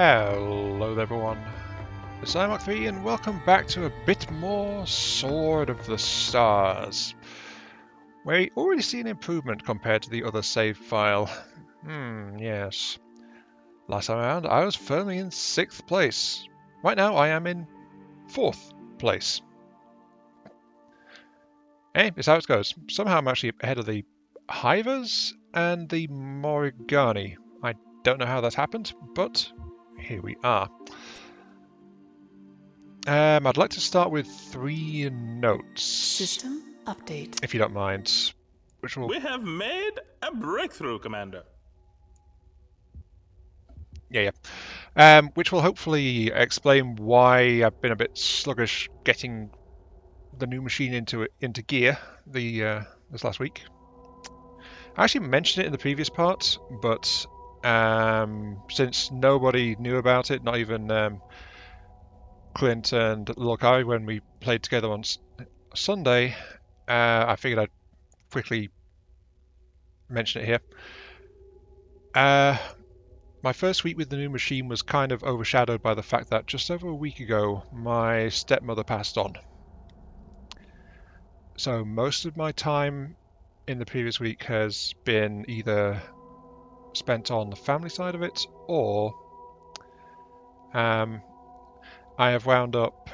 Hello there everyone, it's iMark3 and welcome back to a bit more Sword of the Stars. We already see an improvement compared to the other save file. Yes. Last time around I was firmly in 6th place. Right now I am in 4th place. Hey, it's how it goes. Somehow I'm actually ahead of the Hivers and the Morigani. I don't know how that happened, but here we are. I'd like to start with 3 notes. System update. If you don't mind. Which will... We have made a breakthrough, Commander. Which will hopefully explain why I've been a bit sluggish getting the new machine into gear this last week. I actually mentioned it in the previous part, but since nobody knew about it, not even Clint and Lokai when we played together on Sunday, I figured I'd quickly mention it here. My first week with the new machine was kind of overshadowed by the fact that just over a week ago my stepmother passed on. So most of my time in the previous week has been either spent on the family side of it, or I have wound up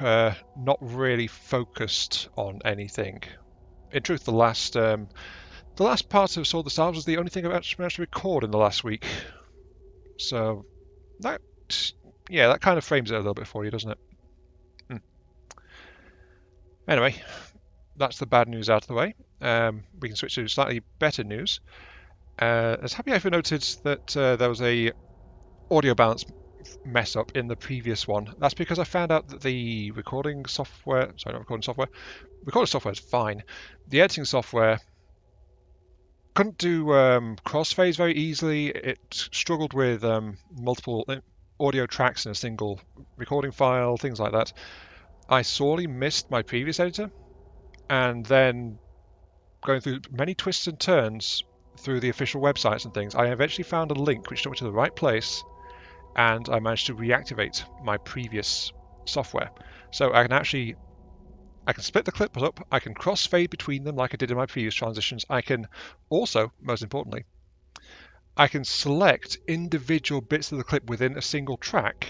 not really focused on anything. In truth, the last part of Sword of the Stars was the only thing I've actually managed to record in the last week. So that kind of frames it a little bit for you, doesn't it? Anyway, that's the bad news out of the way. We can switch to slightly better news. As happy I've noted that there was a audio balance mess up in the previous one. That's because I found out that the recording software is fine. The editing software couldn't do crossfades very easily. It struggled with multiple audio tracks in a single recording file, things like that. I sorely missed my previous editor, and then going through many twists and turns through the official websites and things, I eventually found a link which took me to the right place, and I managed to reactivate my previous software. So I can split the clips up, I can crossfade between them like I did in my previous transitions. I can also, most importantly, I can select individual bits of the clip within a single track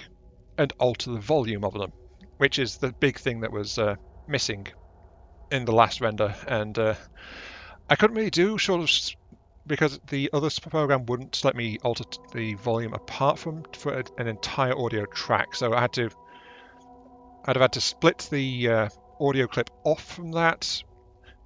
and alter the volume of them, which is the big thing that was missing in the last render. And I couldn't really do because the other program wouldn't let me alter the volume apart from for an entire audio track. So I'd have had to split the audio clip off from that,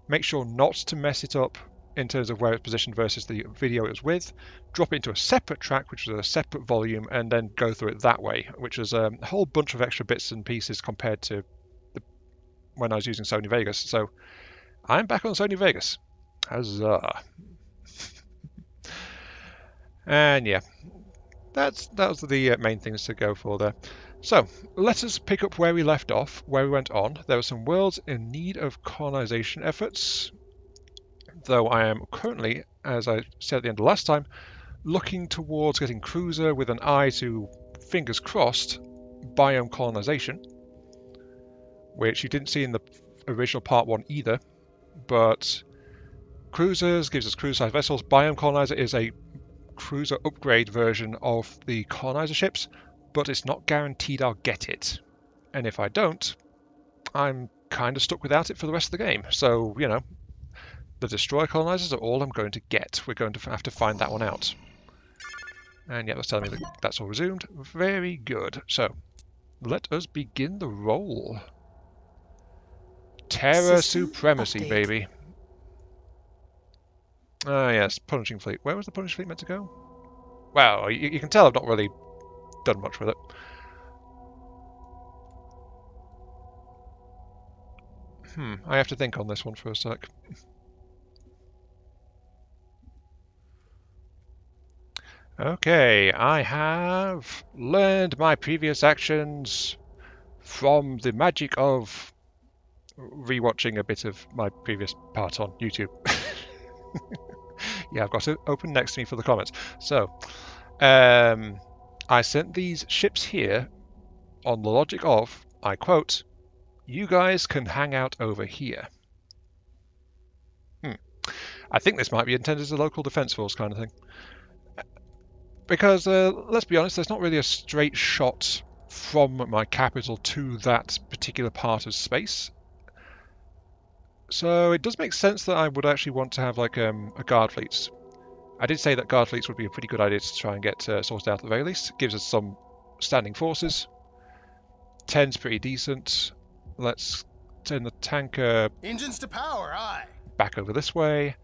make sure not to mess it up in terms of where it's positioned versus the video it was with, drop it into a separate track which was a separate volume, and then go through it that way, which was a whole bunch of extra bits and pieces compared to when I was using Sony Vegas. So I'm back on Sony Vegas. Huzzah. And yeah, that was the main things to go for there. So, let us pick up where we left off, where we went on. There were some worlds in need of colonization efforts, though I am currently, as I said at the end of last time, looking towards getting Cruiser with an eye to, fingers crossed, biome colonization, which you didn't see in the original part 1 either, but Cruisers gives us cruiser-sized vessels. Biome colonizer is a cruiser upgrade version of the colonizer ships, but it's not guaranteed I'll get it. And if I don't, I'm kind of stuck without it for the rest of the game. So, you know, the destroyer colonizers are all I'm going to get. We're going to have to find that one out. And yeah, that's telling me that that's all resumed. Very good. So, let us begin the roll. Terra System Supremacy, update. baby. Ah, yes, Punishing Fleet. Where was the Punishing Fleet meant to go? Well, you can tell I've not really done much with it. I have to think on this one for a sec. Okay, I have learned my previous actions from the magic of rewatching a bit of my previous part on YouTube. Yeah, I've got it open next to me for the comments. So, I sent these ships here on the logic of, I quote, you guys can hang out over here. I think this might be intended as a local defense force kind of thing. Because, let's be honest, there's not really a straight shot from my capital to that particular part of space. So it does make sense that I would actually want to have like a guard fleet. I did say that guard fleets would be a pretty good idea to try and get sorted out at the very least. It gives us some standing forces. 10's pretty decent. Let's turn the tanker Engines to power, aye. back over this way.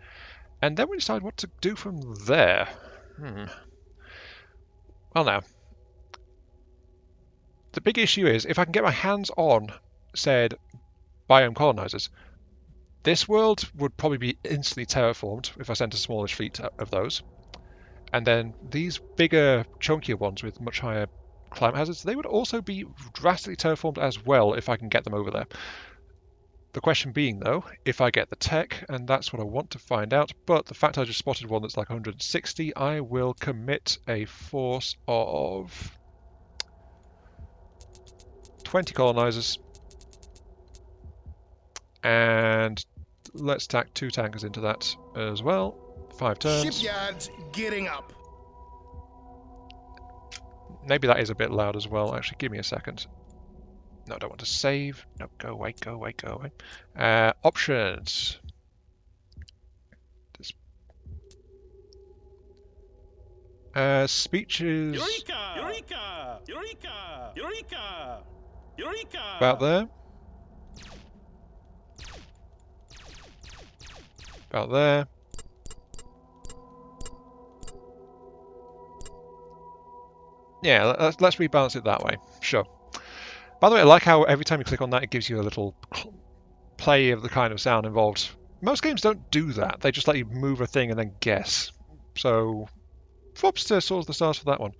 And then we decide what to do from there. Well now, the big issue is if I can get my hands on said biome colonizers, this world would probably be instantly terraformed if I sent a smallish fleet of those. And then these bigger, chunkier ones with much higher climate hazards, they would also be drastically terraformed as well if I can get them over there. The question being, though, if I get the tech, and that's what I want to find out, but the fact I just spotted one that's like 160, I will commit a force of 20 colonizers. And let's tack 2 tankers into that as well. 5 turns. Shipyards getting up. Maybe that is a bit loud as well. Actually, give me a second. No, I don't want to save. No, go away, go away, go away. Options. Speeches. Eureka! Eureka! Eureka! Eureka! Eureka! About there. About there. Yeah, let's rebalance it that way. Sure. By the way, I like how every time you click on that, it gives you a little play of the kind of sound involved. Most games don't do that. They just let you move a thing and then guess. So, props to Swords of the Stars for that one.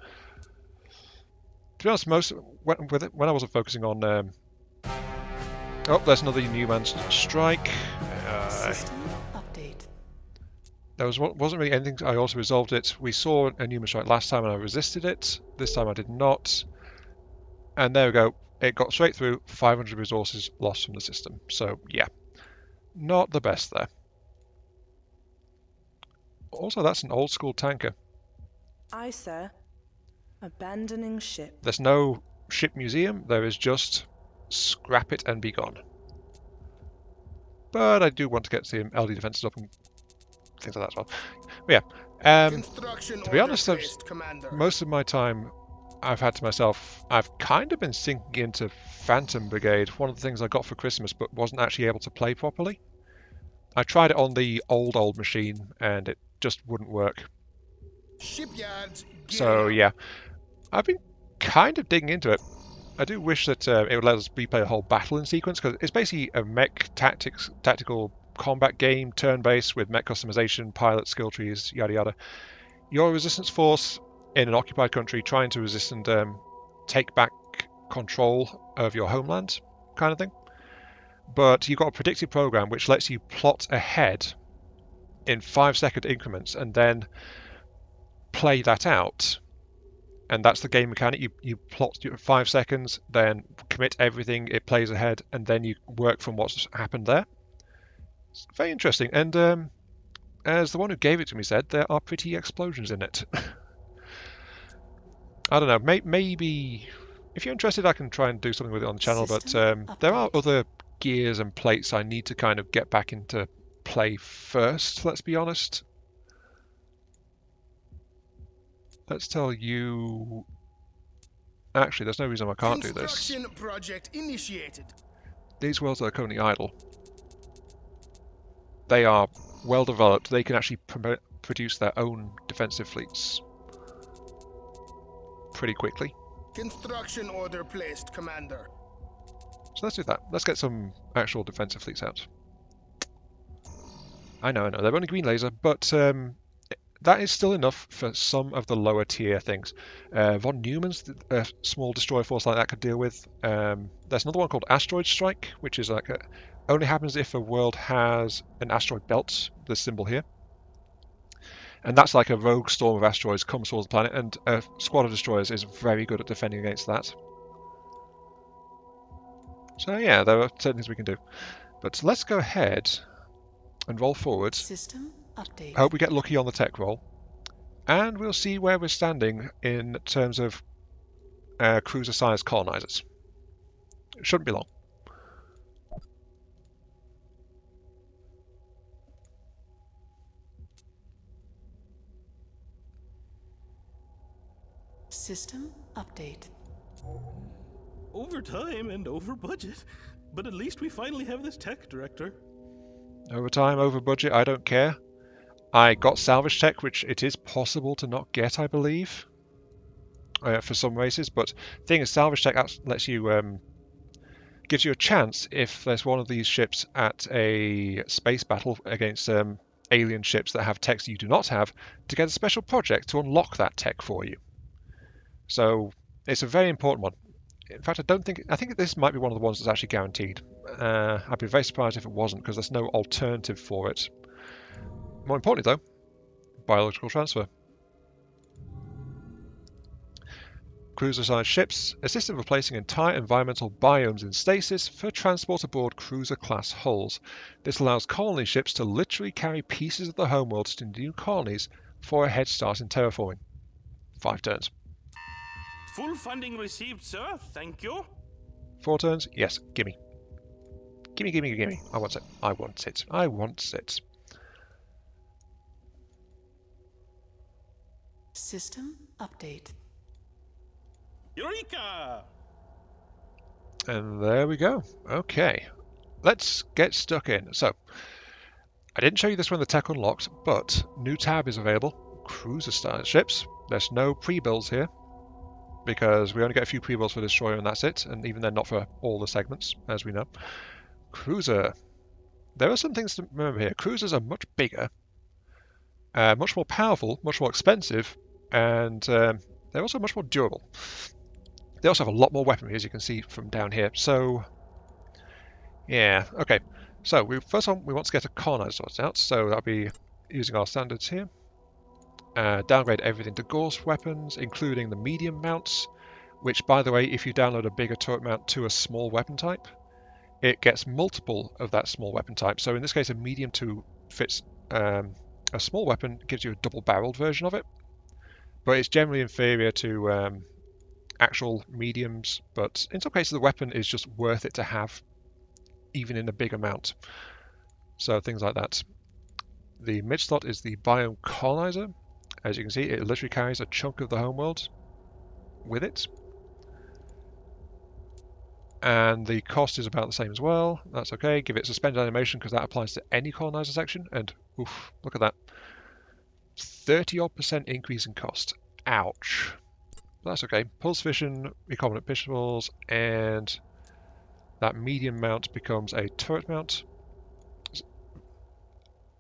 To be honest, when I wasn't focusing on... Oh, there's another New Man's Strike. System update. There wasn't really anything. I also resolved it. We saw a New Man's Strike last time and I resisted it. This time I did not. And there we go. It got straight through, 500 resources lost from the system. So, yeah. Not the best there. Also, that's an old school tanker. Aye, sir. Abandoning ship. There's no ship museum. There is just scrap it and be gone. But I do want to get the LD defenses up and things like that as well. But yeah. To be honest, most of my time I've had to myself, I've kind of been sinking into Phantom Brigade, one of the things I got for Christmas but wasn't actually able to play properly. I tried it on the old machine and it just wouldn't work. Shipyards. So yeah, I've been kind of digging into it. I do wish that it would let us replay a whole battle in sequence, because it's basically a mech tactical combat game, turn-based with mech customization, pilot skill trees, yada yada. You're a resistance force in an occupied country trying to resist and take back control of your homeland, kind of thing. But you've got a predictive program which lets you plot ahead in 5-second increments and then play that out. And that's the game mechanic. You plot 5 seconds, then commit everything, it plays ahead, and then you work from what's happened there. It's very interesting. And as the one who gave it to me said, there are pretty explosions in it. I don't know, maybe if you're interested I can try and do something with it on the channel, but there are other gears and plates I need to kind of get back into play first, let's be honest. Let's tell you... Actually, there's no reason I can't do this. Project initiated. These worlds that are currently idle, they are well developed. They can actually produce their own defensive fleets pretty quickly. Construction order placed, Commander. So let's do that. Let's get some actual defensive fleets out. I know, they're only green laser, but that is still enough for some of the lower tier things. Von Neumann's a small destroyer force like that could deal with. There's another one called Asteroid Strike, which is like only happens if a world has an asteroid belt, the symbol here. And that's like a rogue storm of asteroids comes towards the planet, and a squad of destroyers is very good at defending against that. So yeah, there are certain things we can do. But let's go ahead and roll forward. System update. Hope we get lucky on the tech roll. And we'll see where we're standing in terms of cruiser-sized colonizers. It shouldn't be long. System update. Over time and over budget. But at least we finally have this tech, Director. Over time, over budget, I don't care. I got salvage tech, which it is possible to not get, I believe, for some races. But the thing is, salvage tech lets you gives you a chance if there's one of these ships at a space battle against alien ships that have techs you do not have, to get a special project to unlock that tech for you. So it's a very important one. In fact, I think this might be one of the ones that's actually guaranteed. I'd be very surprised if it wasn't, because there's no alternative for it. More importantly, though, biological transfer. Cruiser-sized ships assist in replacing entire environmental biomes in stasis for transport aboard cruiser-class hulls. This allows colony ships to literally carry pieces of the homeworld to new colonies for a head start in terraforming. 5 turns. Full funding received, sir. Thank you. 4 turns? Yes, gimme. Gimme, gimme, gimme. I want it. I want it. I want it. System update. Eureka! And there we go. Okay. Let's get stuck in. So, I didn't show you this when the tech unlocked, but new tab is available. Cruiser-style ships. There's no pre-builds here, because we only get a few pre-builds for Destroyer and that's it, and even then not for all the segments, as we know. Cruiser. There are some things to remember here. Cruisers are much bigger, much more powerful, much more expensive, and they're also much more durable. They also have a lot more weaponry, as you can see from down here. So, yeah, okay. So, first one, we want to get a colonizer sorted out, so that'll be using our standards here. Downgrade everything to Gauss weapons, including the medium mounts, which, by the way, if you download a bigger turret mount to a small weapon type, it gets multiple of that small weapon type. So in this case, a medium 2 fits a small weapon, gives you a double-barreled version of it, but it's generally inferior to actual mediums, but in some cases the weapon is just worth it to have, even in a big amount. So things like that. The mid slot is the biome colonizer. As you can see, it literally carries a chunk of the homeworld with it. And the cost is about the same as well. That's okay. Give it suspended animation because that applies to any colonizer section. And oof, look at that. 30-odd% increase in cost. Ouch. That's okay. Pulse vision, recombinant pistols, and that medium mount becomes a turret mount.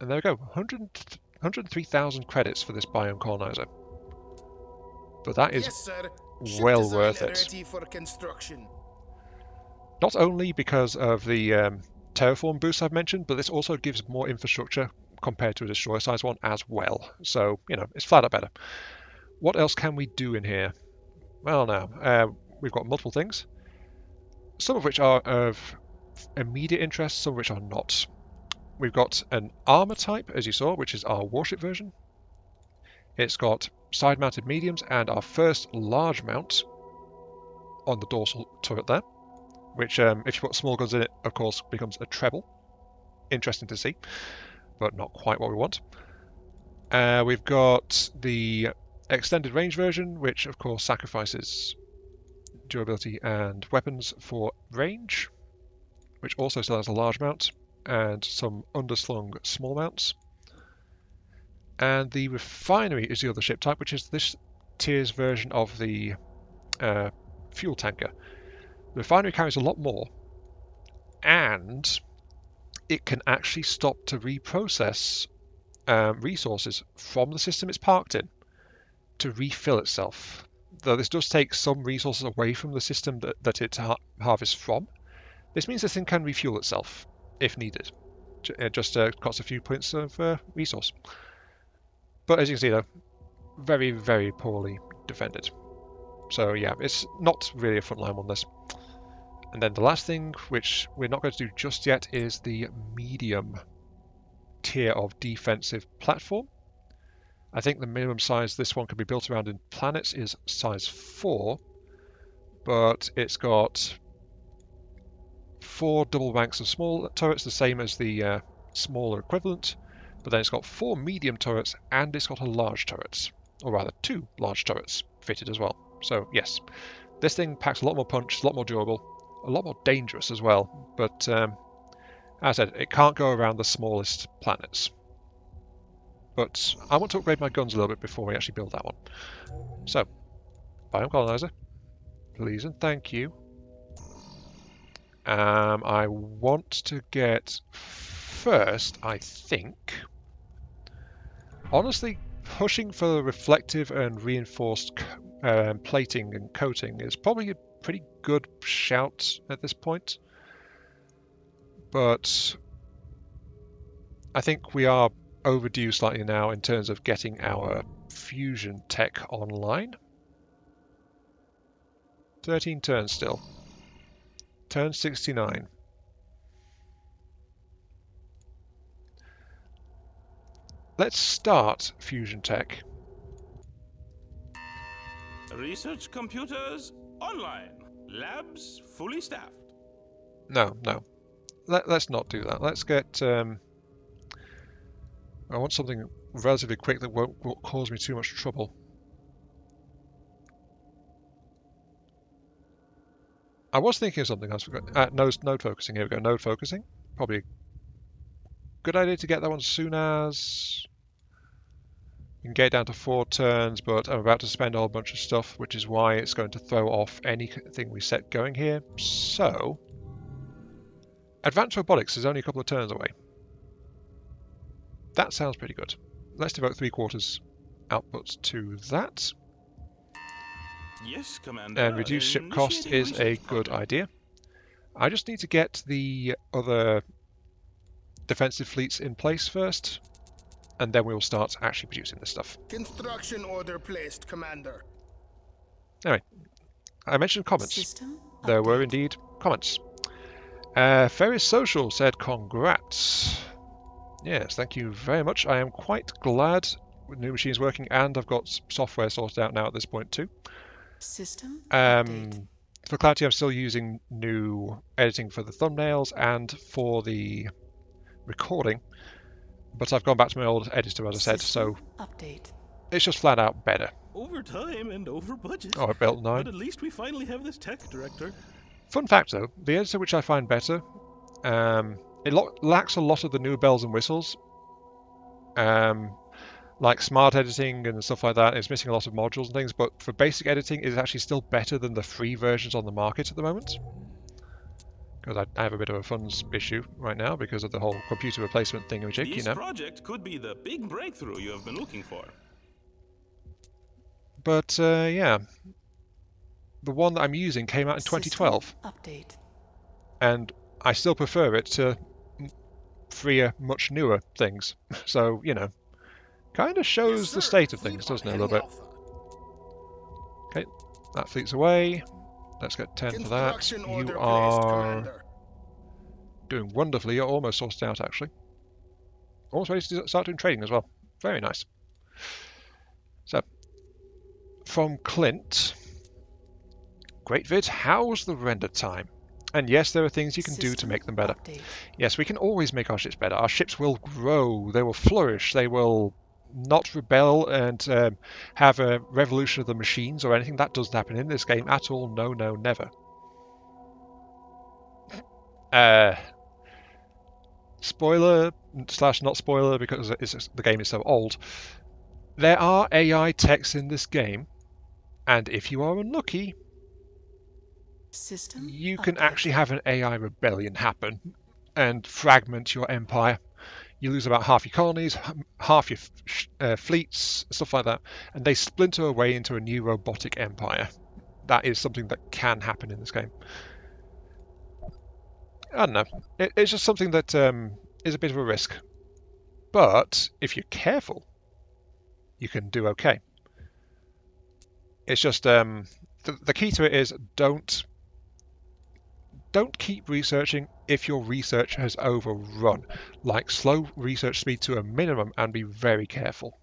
And there we go. 103,000 credits for this biome colonizer. But that is Yes, sir. well Ship worth design it. ready for construction. Not only because of the terraform boost I've mentioned, but this also gives more infrastructure compared to a destroyer size one as well. So, you know, it's flat out better. What else can we do in here? Well, now, we've got multiple things, some of which are of immediate interest, some of which are not. We've got an armor type, as you saw, which is our warship version. It's got side-mounted mediums and our first large mount on the dorsal turret there, which, if you put small guns in it, of course, becomes a treble. Interesting to see, but not quite what we want. We've got the extended range version, which, of course, sacrifices durability and weapons for range, which also still has a large mount and some underslung small mounts. And the refinery is the other ship type, which is this tier's version of the fuel tanker. The refinery carries a lot more, and it can actually stop to reprocess resources from the system it's parked in to refill itself. Though this does take some resources away from the system that it harvests from, this means this thing can refuel itself if needed. It just costs a few points of resource. But as you can see, though, very, very poorly defended. So yeah, it's not really a frontline on this. And then the last thing, which we're not going to do just yet, is the medium tier of defensive platform. I think the minimum size this one can be built around in planets is size 4, but it's got 4 double banks of small turrets, the same as the smaller equivalent, but then it's got 4 medium turrets and it's got a large turret, or rather 2 large turrets fitted as well. So yes, this thing packs a lot more punch, a lot more durable, a lot more dangerous as well, but as I said, it can't go around the smallest planets. But I want to upgrade my guns a little bit before we actually build that one. So, biome colonizer, please and thank you. I want to get first, I think, honestly, pushing for reflective and reinforced plating and coating is probably a pretty good shout at this point. But I think we are overdue slightly now in terms of getting our fusion tech online. 13 turns still. Turn 69. Let's start fusion tech. Research computers online. Labs fully staffed. No. Let's not do that. Let's get... I want something relatively quick that won't cause me too much trouble. I was thinking of something else. Node focusing. Here we go. Node focusing. Probably a good idea to get that one as soon as... You can get it down to 4 turns, but I'm about to spend a whole bunch of stuff, which is why it's going to throw off anything we set going here. So... Advanced robotics is only a couple of turns away. That sounds pretty good. Let's devote 3/4 output to that. Yes, Commander. And reduce ship cost is a good idea. I just need to get the other defensive fleets in place first, and then we will start actually producing this stuff. Construction order placed, Commander. Anyway, I mentioned comments. System There were update. indeed comments. Ferris Social said congrats. Yes, thank you very much. I am quite glad with new machines working, and I've got software sorted out now at this point too. System update. For clarity, I'm still using new editing for the thumbnails and for the recording, but I've gone back to my old editor, as I said, so System update. it's just flat out better. Over time and over budget. Oh, I built But 9. at least we finally have this tech, Director. Fun fact though, the editor which I find better, it lacks a lot of the new bells and whistles, like smart editing and stuff like that. It's missing a lot of modules and things, but for basic editing, it's actually still better than the free versions on the market at the moment. Because I have a bit of a funds issue right now because of the whole computer replacement thingamajig, you This know. project could be the big breakthrough you have been looking for. But yeah, the one that I'm using came out in 2012, System update. and I still prefer it to freer, much newer things. So, you know, kind of shows Yes, the sir. state of Fleet things, on doesn't it, a little bit? Alpha. Okay, that fleet's away. Let's get 10 for that. Construction You order placed, are Commander. doing wonderfully. You're almost sorted out, actually. Almost ready to start doing trading as well. Very nice. So, from Clint. Great vid, how's the render time? And yes, there are things you can do to System make them better. update. Yes, we can always make our ships better. Our ships will grow, they will flourish, they will not rebel and have a revolution of the machines or anything. That doesn't happen in this game at all. No, no, never. Spoiler slash not spoiler because the game is so old. There are AI techs in this game, and if you are unlucky, System you can update. actually have an AI rebellion happen and fragment your empire. You lose about half your colonies, half your fleets, stuff like that, and they splinter away into a new robotic empire. That is something that can happen in this game. I don't know. It's just something that is a bit of a risk. But if you're careful, you can do okay. It's just the key to it is don't keep researching if your research has overrun. Like, slow research speed to a minimum and be very careful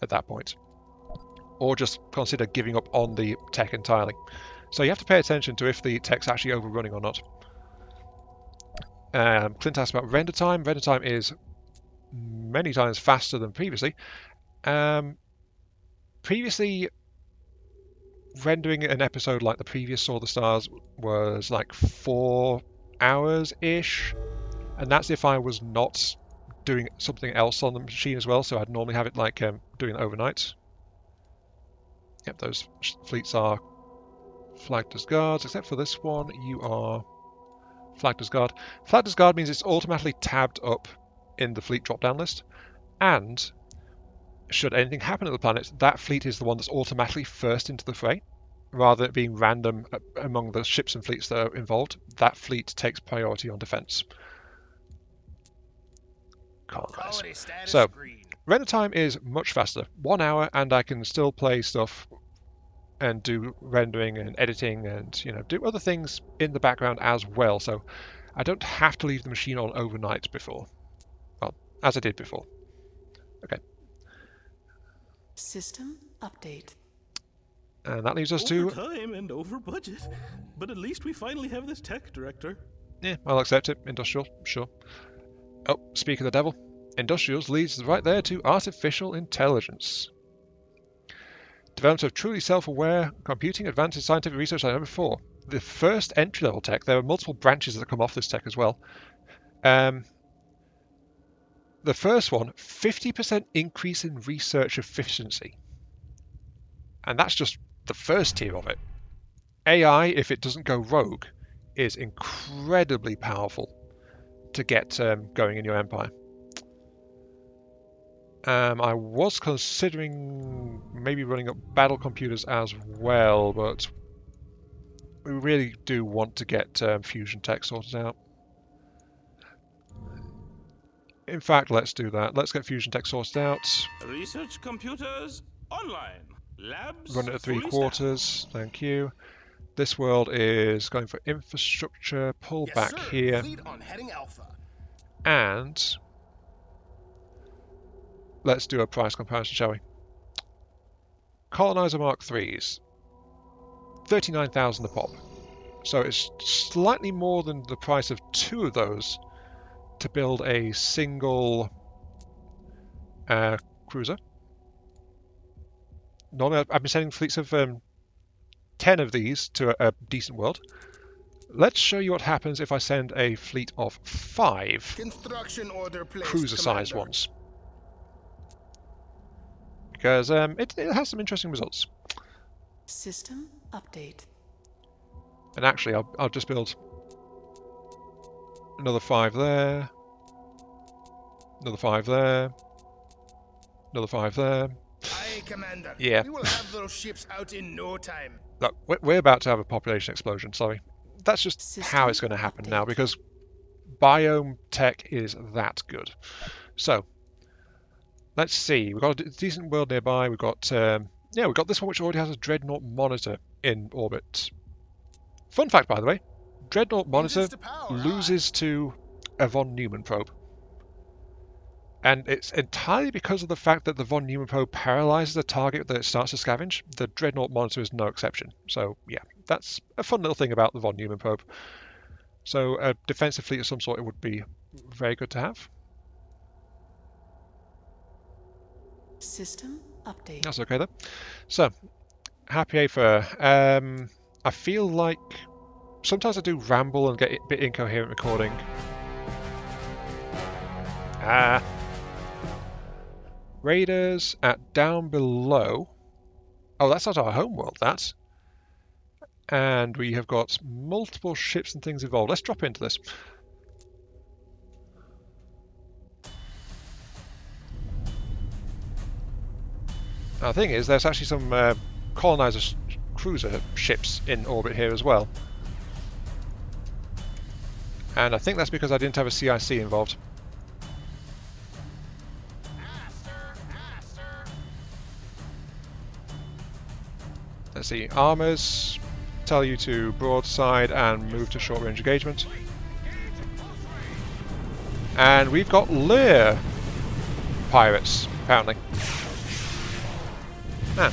at that point. Or just consider giving up on the tech entirely. So you have to pay attention to if the tech's actually overrunning or not. Clint asked about render time. Render time is many times faster than previously. Previously, rendering an episode like the previous Saw the Stars was like 4 hours-ish. And that's if I was not doing something else on the machine as well. So I'd normally have it like doing it overnight. Yep, those fleets are flagged as guards, except for this one, you are flagged as guard. Flagged as guard means it's automatically tabbed up in the fleet drop-down list, and should anything happen to the planet, that fleet is the one that's automatically first into the fray. Rather than it being random among the ships and fleets that are involved, that fleet takes priority on defense. Colonize. So, render time is much faster. 1 hour, and I can still play stuff and do rendering and editing and, you know, do other things in the background as well. So I don't have to leave the machine on overnight before. Well, as I did before. Okay. System update. And that leaves us Over to... time and over budget. But at least we finally have this tech director. Yeah, I'll accept it. Industrial, sure. Oh, speak of the devil. Industrials leads right there to artificial intelligence. Development of truly self-aware computing advances scientific research like never before. The first entry-level tech, there are multiple branches that come off this tech as well. The first one, 50% increase in research efficiency. And that's just the first tier of it. AI, if it doesn't go rogue, is incredibly powerful to get going in your empire. I was considering maybe running up battle computers as well, but we really do want to get fusion tech sorted out. In fact, let's do that. Let's get fusion tech sorted out. Research computers online. Labs Run it at 3 fully quarters. Thank you. This world is going for infrastructure. Pull back here. Fleet on heading Alpha. And let's do a price comparison, shall we? Colonizer Mark 3s. 39,000 a pop. So it's slightly more than the price of 2 of those to build a single cruiser. Normally I've been sending fleets of 10 of these to a decent world. Let's show you what happens if I send a fleet of 5 Construction order placed, cruiser-sized Commander. ones. Because it has some interesting results. System update. And actually, I'll just build another 5 there, another 5 there, another 5 there. Aye, Commander. Yeah. We will have those ships out in no time. Look, we're about to have a population explosion, sorry. That's just System how it's going to happen now, update. because biome tech is that good. So, let's see. We've got a decent world nearby. We've got, we've got this one which already has a Dreadnought monitor in orbit. Fun fact, by the way, Dreadnought monitor Engines to power, loses to a von Neumann probe. And it's entirely because of the fact that the von Neumann probe paralyzes the target that it starts to scavenge. The Dreadnought monitor is no exception. So, yeah, that's a fun little thing about the von Neumann probe. So, a defensive fleet of some sort, it would be very good to have. System update. That's okay, though. So, happy for. I feel like sometimes I do ramble and get a bit incoherent recording. Raiders at down below. Oh, that's not our home world, that. And we have got multiple ships and things involved. Let's drop into this. Now, the thing is, there's actually some colonizer cruiser ships in orbit here as well. And I think that's because I didn't have a CIC involved. Let's see, armors tell you to broadside and move to short range engagement. And we've got Lear pirates, apparently. Ah.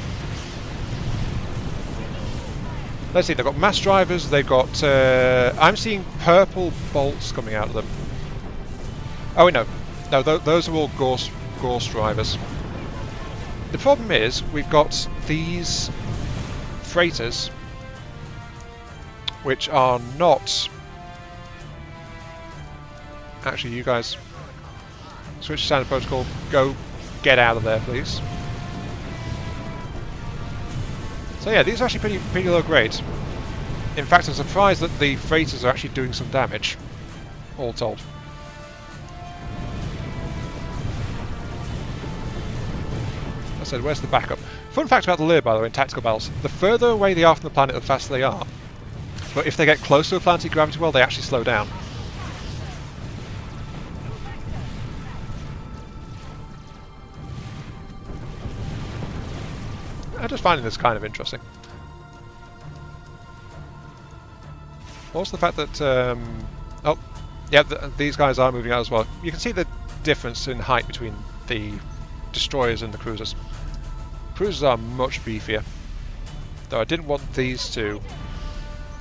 Let's see, they've got mass drivers, they've got... I'm seeing purple bolts coming out of them. Oh, wait, no. No, those are all Gorse drivers. The problem is, we've got these freighters, which are not... Actually, you guys, switch to standard protocol. Go get out of there, please. So yeah, these are actually pretty low grade. In fact, I'm surprised that the freighters are actually doing some damage, all told. I said, where's the backup? Fun fact about the Lear, by the way, in tactical battles: the further away they are from the planet, the faster they are. But if they get close to a planetary gravity well, they actually slow down. I'm just finding this kind of interesting. Also the fact that, oh, yeah, these guys are moving out as well. You can see the difference in height between the destroyers and the cruisers. Cruisers are much beefier, though I didn't want these two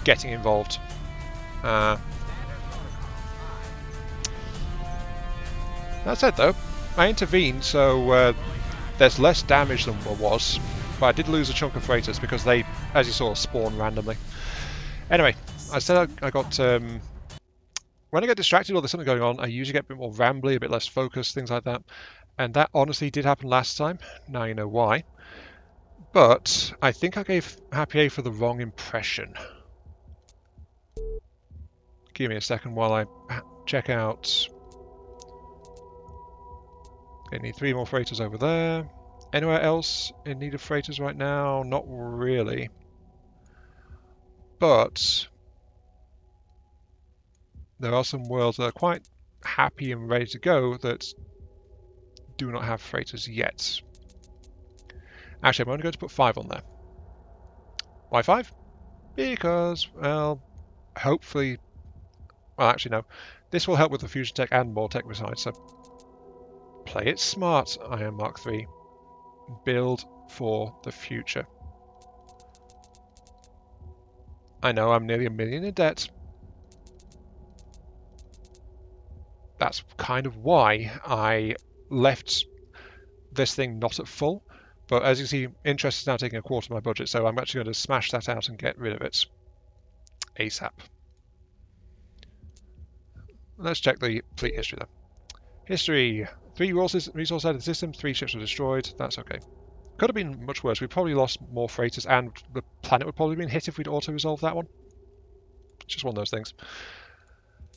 getting involved. That said, though, I intervened, so there's less damage than there was. But I did lose a chunk of freighters because they, as you saw, spawn randomly. Anyway, I said I got... when I get distracted or there's something going on, I usually get a bit more rambly, a bit less focused, things like that. And that honestly did happen last time. Now you know why. But I think I gave Happy A for the wrong impression. Give me a second while I check out... I need 3 more freighters over there. Anywhere else in need of freighters right now? Not really. But there are some worlds that are quite happy and ready to go that do not have freighters yet. Actually, I'm only going to put 5 on there. Why 5? Because, well, hopefully... Well, actually, no. This will help with the fusion tech and more tech besides, so... Play it smart, Iron Mark III. Build for the future. I know I'm nearly $1 million in debt. That's kind of why I left this thing not at full. But as you see, interest is now taking a quarter of my budget, so I'm actually going to smash that out and get rid of it ASAP. Let's check the fleet history though. History. 3 resources out of the system, 3 ships were destroyed. That's okay. Could have been much worse. We probably lost more freighters, and the planet would probably have been hit if we'd auto-resolved that one. It's just one of those things.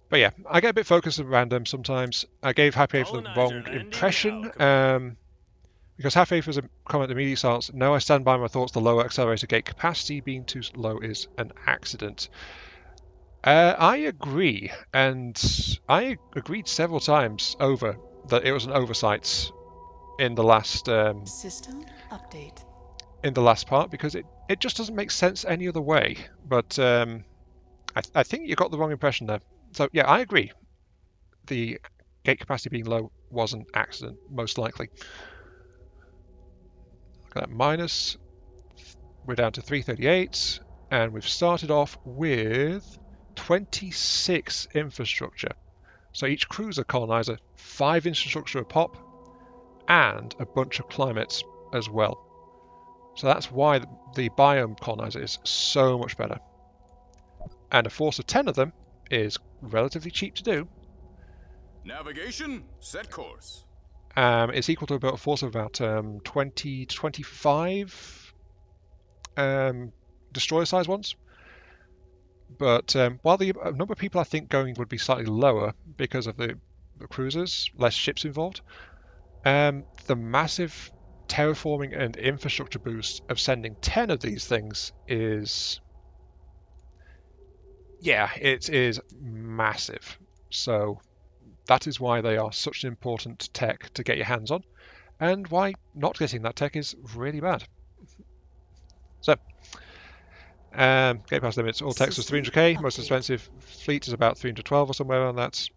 But yeah, I get a bit focused and random sometimes. I gave Happy A for the wrong impression. Because Happy A was a comment immediately starts, no, I stand by my thoughts, the lower accelerator gate capacity being too low is an accident. I agree, and I agreed several times over that it was an oversight in the last System update. in the last part, because it just doesn't make sense any other way. But I think you got the wrong impression there. So yeah, I agree. The gate capacity being low was an accident, most likely. Look at that, minus. We're down to 338, and we've started off with 26 infrastructure. So each cruiser colonizer, 5 infrastructure a pop, and a bunch of climates as well. So that's why the biome colonizer is so much better. And a force of 10 of them is relatively cheap to do. Navigation, set course. It's equal to about a force of about 20 to 25 destroyer-sized ones. But while the number of people I think going would be slightly lower because of the cruisers, less ships involved, the massive terraforming and infrastructure boost of sending 10 of these things is... yeah, it is massive. So that is why they are such an important tech to get your hands on, and why not getting that tech is really bad. So Gate pass limits. All text was System 300k. Most update. expensive fleet is about 312 or somewhere around that.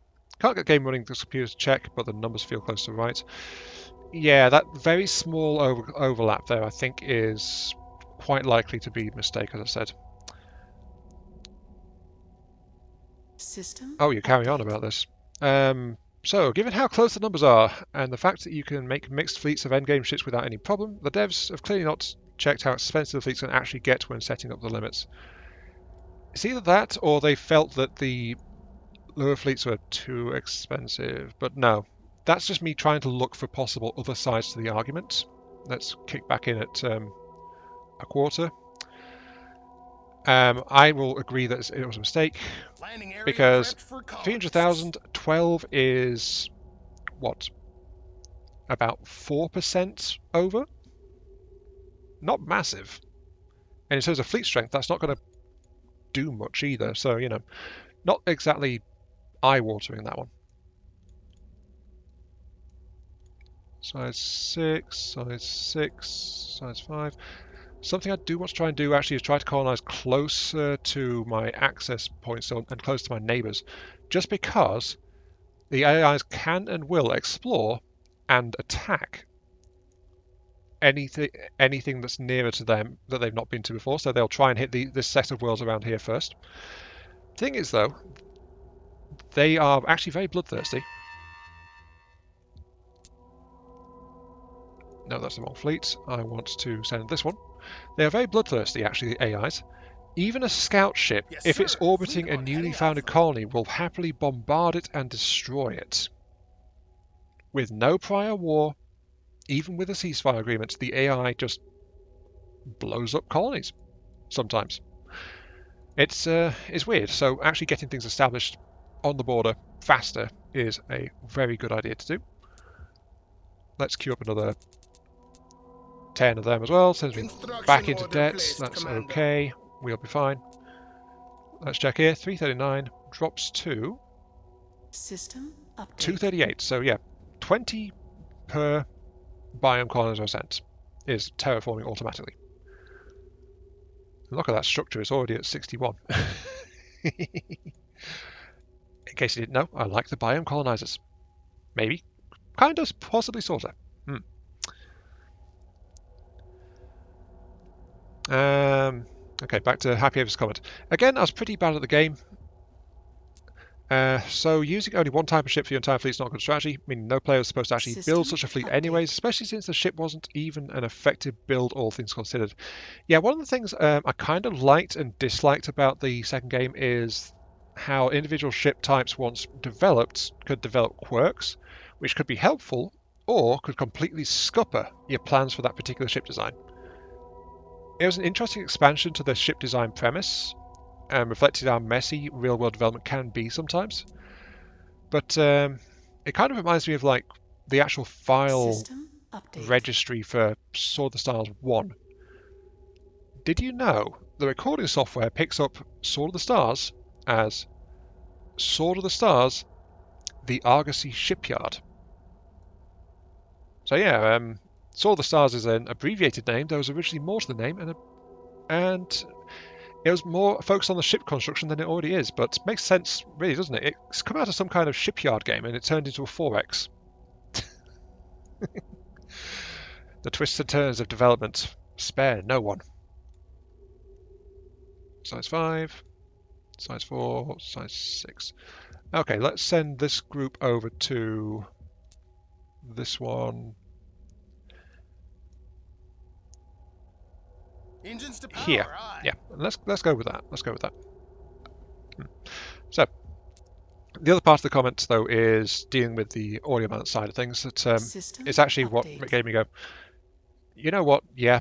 Can't get game running. The computer's check, but the numbers feel close to right. Yeah, that very small overlap there, I think, is quite likely to be a mistake, as I said. System Oh, you carry on update. about this. So, given how close the numbers are, and the fact that you can make mixed fleets of endgame ships without any problem, the devs have clearly not checked how expensive the fleets can actually get when setting up the limits. It's either that, or they felt that the lower fleets were too expensive. But no, that's just me trying to look for possible other sides to the argument. Let's kick back in at a quarter. I will agree that it was a mistake, Landing area because prepped for colonists. 300,000, 12 is, what, about 4% over? Not massive. And in terms of fleet strength, that's not going to do much either. So, you know, not exactly eye-watering, that one. Size 6, size 6, size 5. Something I do want to try and do actually is try to colonize closer to my access points and close to my neighbors, just because the AIs can and will explore and attack anything that's nearer to them that they've not been to before. So they'll try and hit this set of worlds around here first. Thing is, though, they are actually very bloodthirsty. No, that's the wrong fleet. I want to send this one. They are very bloodthirsty, actually, the AIs. Even a scout ship, Yes, if it's sir. orbiting Fleet a on newly heading founded alpha. colony, will happily bombard it and destroy it. With no prior war, even with a ceasefire agreement, the AI just blows up colonies sometimes. It's weird. So actually getting things established on the border faster is a very good idea to do. Let's queue up another 10 of them as well. Sends me Construction back into order debt. placed, That's Commander. okay. We'll be fine. Let's check here. 339 drops to System update. 238. So yeah, 20 per biome colonizer sent is terraforming automatically. Look at that structure, it's already at 61. In case you didn't know, I like the biome colonizers. Maybe. Kind of, possibly, sort of. Okay, back to Happy Ever's comment. Again, I was pretty bad at the game. So using only one type of ship for your entire fleet is not a good strategy, meaning no player is supposed to actually build System such a fleet update. anyways, especially since the ship wasn't even an effective build, all things considered. Yeah, one of the things I kind of liked and disliked about the second game is how individual ship types, once developed, could develop quirks, which could be helpful, or could completely scupper your plans for that particular ship design. It was an interesting expansion to the ship design premise, and reflected how messy real-world development can be sometimes. But it kind of reminds me of like the actual file System update. registry for Sword of the Stars 1. Did you know the recording software picks up Sword of the Stars as Sword of the Stars, the Argosy Shipyard? So yeah, Sword of the Stars is an abbreviated name. There was originally more to the name, and it was more focused on the ship construction than it already is, but it makes sense, really, doesn't it? It's come out of some kind of shipyard game, and it turned into a 4X. The twists and turns of development spare no one. Size 5, size 4, size 6. Okay, let's send this group over to this one Engines to power. here. Aye. Yeah, let's go with that. Let's go with that. So, the other part of the comments, though, is dealing with the audio balance side of things. That System it's actually what update. made me go, you know what? Yeah,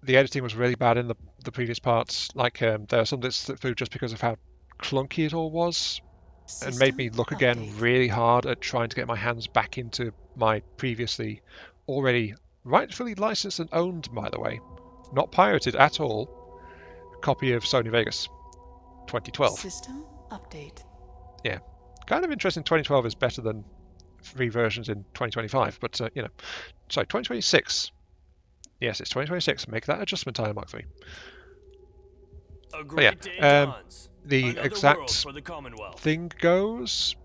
the editing was really bad in the previous parts. Like there are some that slipped through just because of how clunky it all was, and made me look again update. really hard at trying to get my hands back into my previously already rightfully licensed and owned, by the way, not pirated at all, copy of Sony Vegas 2012. System update. Yeah, kind of interesting. 2012 is better than 3 versions in 2025, but you know, sorry, 2026. Yes, it's 2026. Make that adjustment time, Mark 3. A But yeah, great day dawns. the Another world exact for the Commonwealth. thing goes.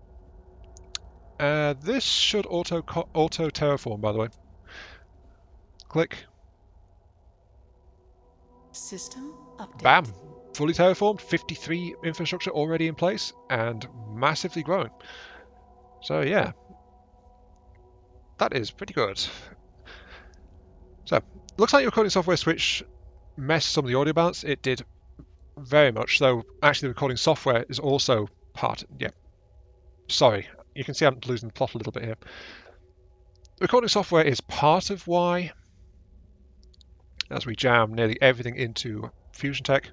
This should auto terraform, by the way. Click. System update. Bam! Fully terraformed, 53 infrastructure already in place, and massively growing. So yeah, that is pretty good. So, looks like your recording software switch messed some of the audio balance. It did very much, though actually the recording software is also part. Yeah, sorry, you can see I'm losing the plot a little bit here. The recording software is part of why, as we jam nearly everything into Fusion Tech,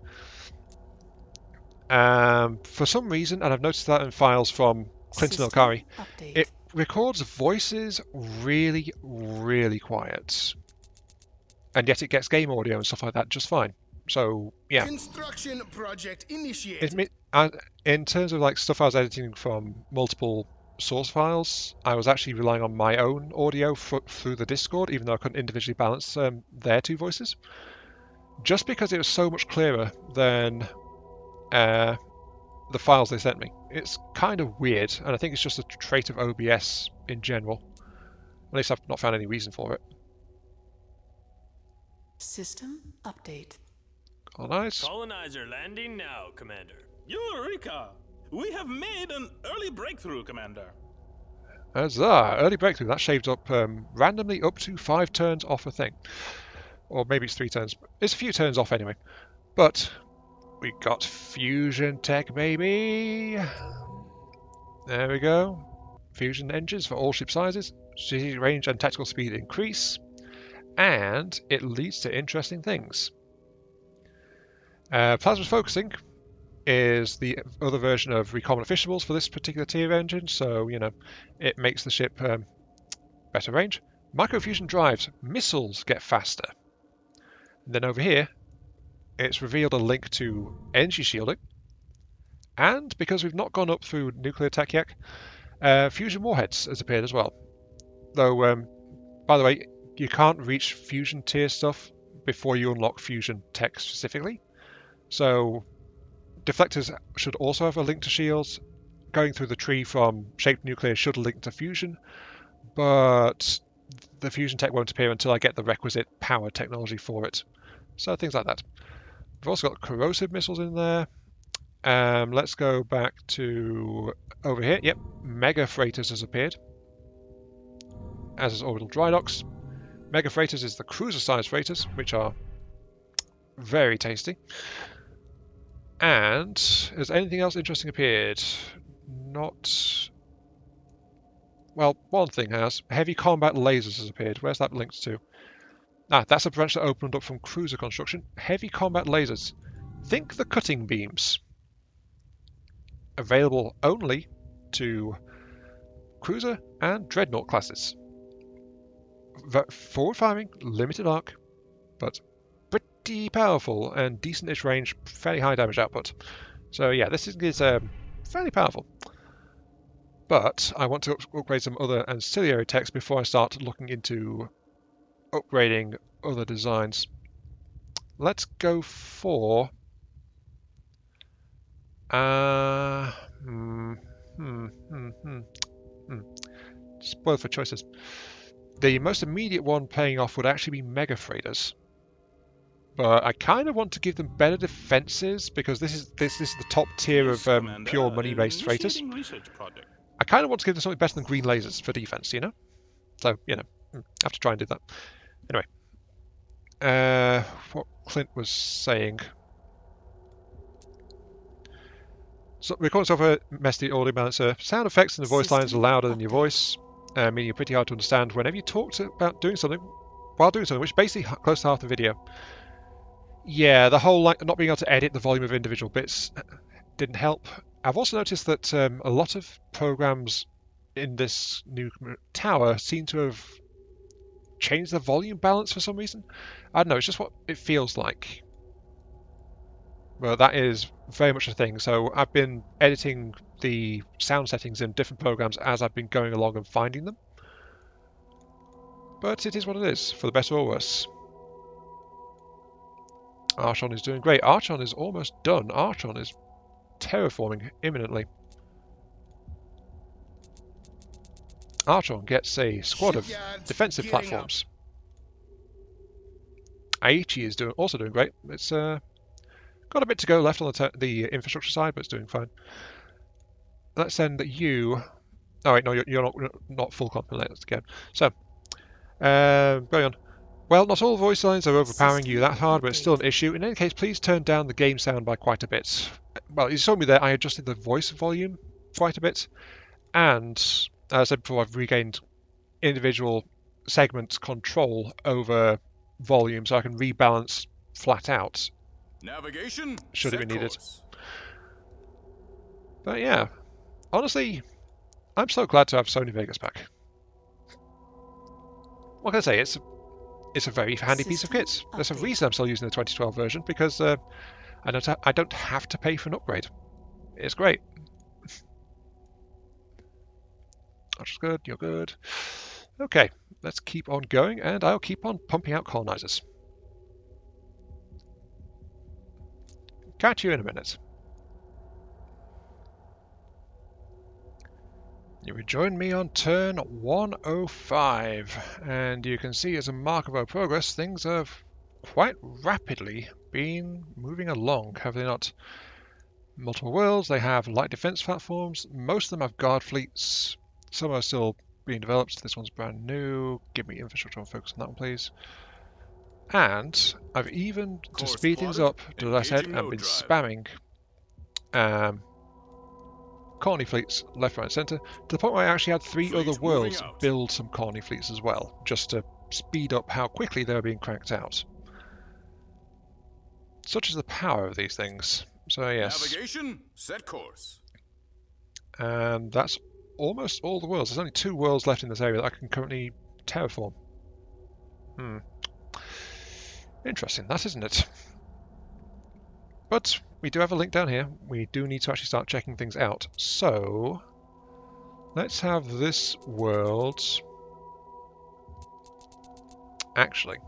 for some reason, and I've noticed that in files from Clinton System Elkari, update. it records voices really, really quiet. And yet it gets game audio and stuff like that just fine. So, yeah. Construction project initiated. In terms of like stuff I was editing from multiple source files, I was actually relying on my own audio through the Discord, even though I couldn't individually balance their two voices. Just because it was so much clearer than the files they sent me. It's kind of weird, and I think it's just a trait of OBS in general. At least I've not found any reason for it. System update. Oh, nice. Colonizer landing now, Commander. Eureka! We have made an early breakthrough, Commander. Huzzah! Early breakthrough. That shaved up randomly up to 5 turns off a thing. Or maybe it's 3 turns. It's a few turns off anyway. But we got Fusion Tech, baby! There we go. Fusion engines for all ship sizes. Strategic range and tactical speed increase. And it leads to interesting things. Plasma focusing is the other version of recombinant fissionables for this particular tier engine, so you know it makes the ship better range. Microfusion drives, missiles get faster. And then over here, it's revealed a link to energy shielding, and because we've not gone up through nuclear tech yet, fusion warheads has appeared as well. Though, by the way, you can't reach fusion tier stuff before you unlock fusion tech specifically. So deflectors should also have a link to shields. Going through the tree from shaped nuclear should link to fusion, but the fusion tech won't appear until I get the requisite power technology for it. So things like that. We've also got corrosive missiles in there. Let's go back to over here. Yep, mega freighters has appeared, as is orbital dry docks. Mega freighters is the cruiser-sized freighters, which are very tasty. And has anything else interesting appeared? Not. Well, one thing has. Heavy combat lasers has appeared. Where's that linked to? Ah, that's a branch that opened up from cruiser construction. Heavy combat lasers. Think the cutting beams. Available only to cruiser and dreadnought classes. Forward firing, limited arc, but pretty powerful and decent-ish range, fairly high damage output. So yeah, this is fairly powerful. But I want to upgrade some other ancillary techs before I start looking into upgrading other designs. Let's go for spoil for choices. The most immediate one paying off would actually be mega freighters. But I kind of want to give them better defenses because this is the top tier of pure money-based freighters. I kind of want to give them something better than green lasers for defense, you know? So, you know, have to try and do that. Anyway, what Clint was saying. So, recording software messed the audio balancer. Sound effects and the voice lines are louder than your voice, meaning you're pretty hard to understand whenever you talk about doing something, while doing something, which is basically close to half the video. Yeah, the whole like not being able to edit the volume of individual bits didn't help. I've also noticed that a lot of programs in this new tower seem to have changed the volume balance for some reason. I don't know, it's just what it feels like. Well, that is very much a thing. So I've been editing the sound settings in different programs as I've been going along and finding them. But it is what it is, for the better or worse. Archon is doing great. Archon is almost done. Archon is terraforming imminently. Archon gets a squad of Shipyards defensive gearing platforms. Aichi is also doing great. It's got a bit to go left on the infrastructure side, but it's doing fine. Let's send you. Oh wait, no, you're not full complement. Let's again. So, going on. Well, not all voice lines are overpowering you that hard, but it's still an issue. In any case, please turn down the game sound by quite a bit. Well, you saw me there. I adjusted the voice volume quite a bit, and as I said before, I've regained individual segment control over volume, so I can rebalance flat out. Navigation. Should it be set needed. course. But yeah, honestly, I'm so glad to have Sony Vegas back. What can I say? It's a very handy piece of kit. There's a reason I'm still using the 2012 version, because I don't have to pay for an upgrade. It's great. That's good, you're good. Okay, let's keep on going, and I'll keep on pumping out colonizers. Catch you in a minute. You rejoin me on turn 105, and you can see as a mark of our progress, things have quite rapidly been moving along, have they not? Multiple worlds, they have light defense platforms, most of them have guard fleets, some are still being developed, this one's brand new, give me infrastructure and focus on that one please. And I've even, to speed things up, as I said, I've been spamming colony fleets left, right, and centre, to the point where I actually had 3 other worlds build some colony fleets as well, just to speed up how quickly they were being cranked out. Such is the power of these things. So yes. Navigation, set course. And that's almost all the worlds. There's only 2 worlds left in this area that I can currently terraform. Interesting, that isn't it? But we do have a link down here. We do need to actually start checking things out. So let's have this world. Actually,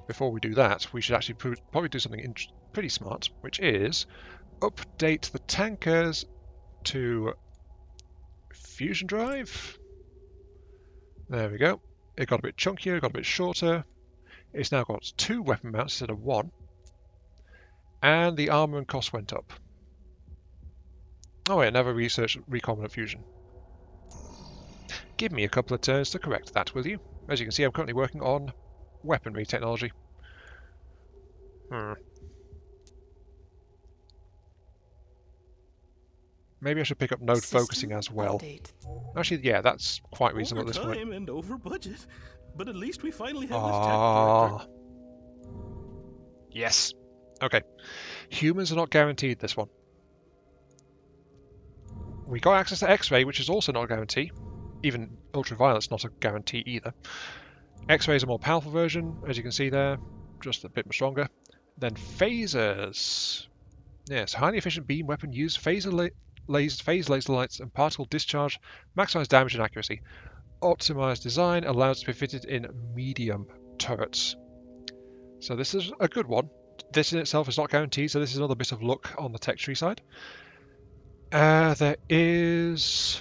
before we do that, we should actually probably do something pretty smart, which is update the tankers to fusion drive. There we go. It got a bit chunkier, it got a bit shorter. It's now got 2 weapon mounts instead of 1. And the armament cost went up. Oh wait, never researched recombinant fusion. Give me a couple of turns to correct that, will you? As you can see, I'm currently working on weaponry technology. Maybe I should pick up node focusing as well. Actually, yeah, that's quite reasonable at this point. Over time and over budget, but at least we finally have this tech director. Yes. Okay. Humans are not guaranteed this one. We got access to X-ray, which is also not a guarantee. Even ultraviolet's not a guarantee either. X-ray is a more powerful version, as you can see there, just a bit stronger. Then phasers. Yes, highly efficient beam weapon used phase laser lights and particle discharge, maximize damage and accuracy. Optimized design allows it to be fitted in medium turrets. So this is a good one. This in itself is not guaranteed, so this is another bit of luck on the tech tree side. There is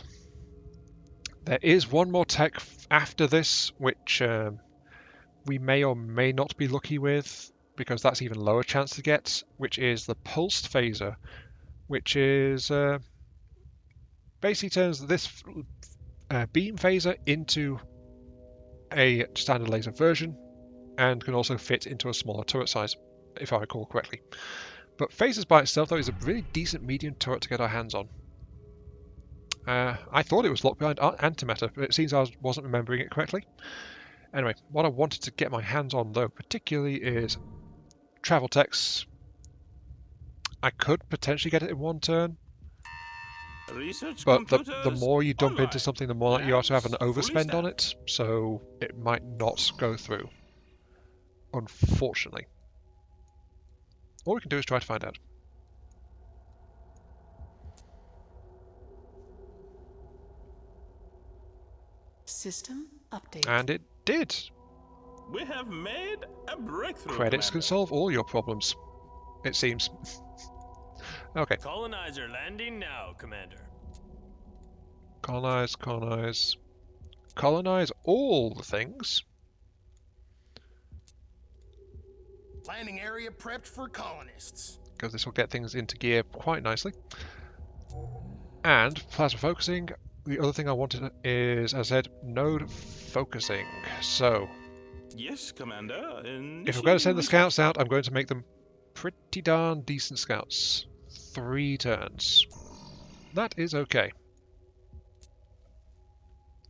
one more tech after this, which we may or may not be lucky with, because that's even lower chance to get, which is the pulsed phaser, which is basically turns this beam phaser into a standard laser version, and can also fit into a smaller turret size, if I recall correctly. But phasers by itself, though, is a really decent medium turret to get our hands on. I thought it was locked behind antimatter, but it seems I wasn't remembering it correctly. Anyway, what I wanted to get my hands on, though, particularly is travel techs. I could potentially get it in 1 turn, but the more you dump into something, the more likely you are to have an overspend on it, so it might not go through, unfortunately. All we can do is try to find out. System update. And it did. We have made a breakthrough. Credits can Commander. solve all your problems, it seems. Okay. Colonizer landing now, Commander. Colonize, colonize. Colonize all the things. Landing area prepped for colonists. Because this will get things into gear quite nicely. And plasma focusing. The other thing I wanted is, as I said, node focusing. So, Yes, Commander. if I'm going to send the scouts out, I'm going to make them pretty darn decent scouts. 3 turns. That is okay.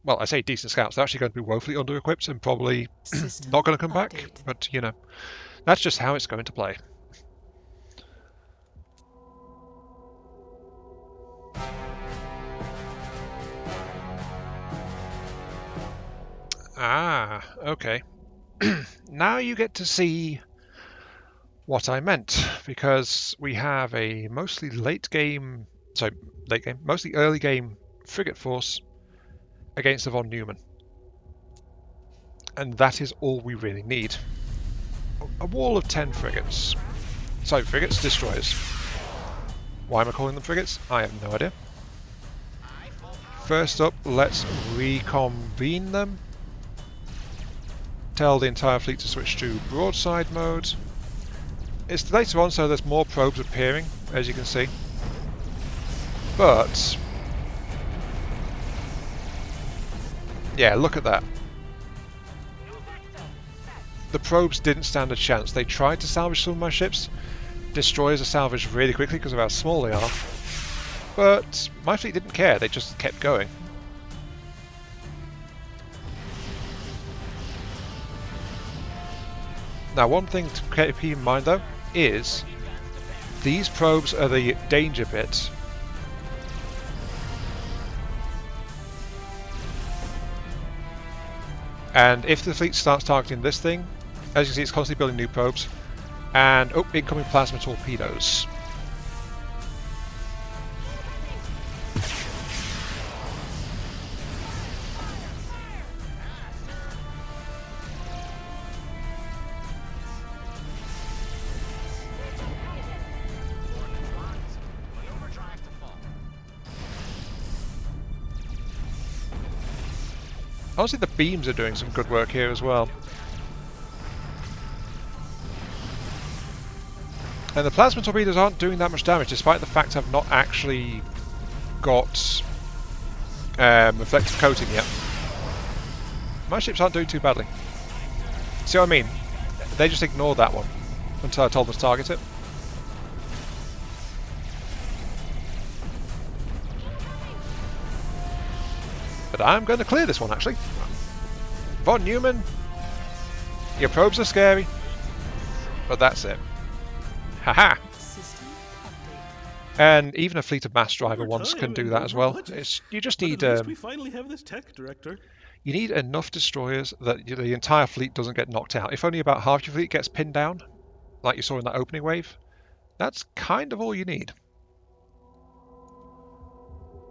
Well, I say decent scouts. They're actually going to be woefully under-equipped and probably System not going to come back. update. But, you know, that's just how it's going to play. Ah, okay. Now you get to see what I meant, because we have a mostly mostly early game frigate force against the von Neumann. And that is all we really need. A wall of 10 frigates. Sorry, frigates, destroyers. Why am I calling them frigates? I have no idea. First up, let's reconvene them. Tell the entire fleet to switch to broadside mode. It's later on, so there's more probes appearing, as you can see. But yeah, look at that. The probes didn't stand a chance. They tried to salvage some of my ships. Destroyers are salvaged really quickly because of how small they are. But my fleet didn't care, they just kept going. Now, one thing to keep in mind though is these probes are the danger bit. And if the fleet starts targeting this thing, as you can see, it's constantly building new probes. And oh, incoming plasma torpedoes. Honestly, the beams are doing some good work here as well. And the plasma torpedoes aren't doing that much damage, despite the fact I've not actually got reflective coating yet. My ships aren't doing too badly. See what I mean? They just ignored that one until I told them to target it. But I'm going to clear this one, actually. Von Neumann, your probes are scary, but that's it. Haha! System update. And even a fleet of mass driver ones can do that as well. You just need we finally have this tech, Director. you need enough destroyers that the entire fleet doesn't get knocked out. If only about half your fleet gets pinned down, like you saw in that opening wave, that's kind of all you need.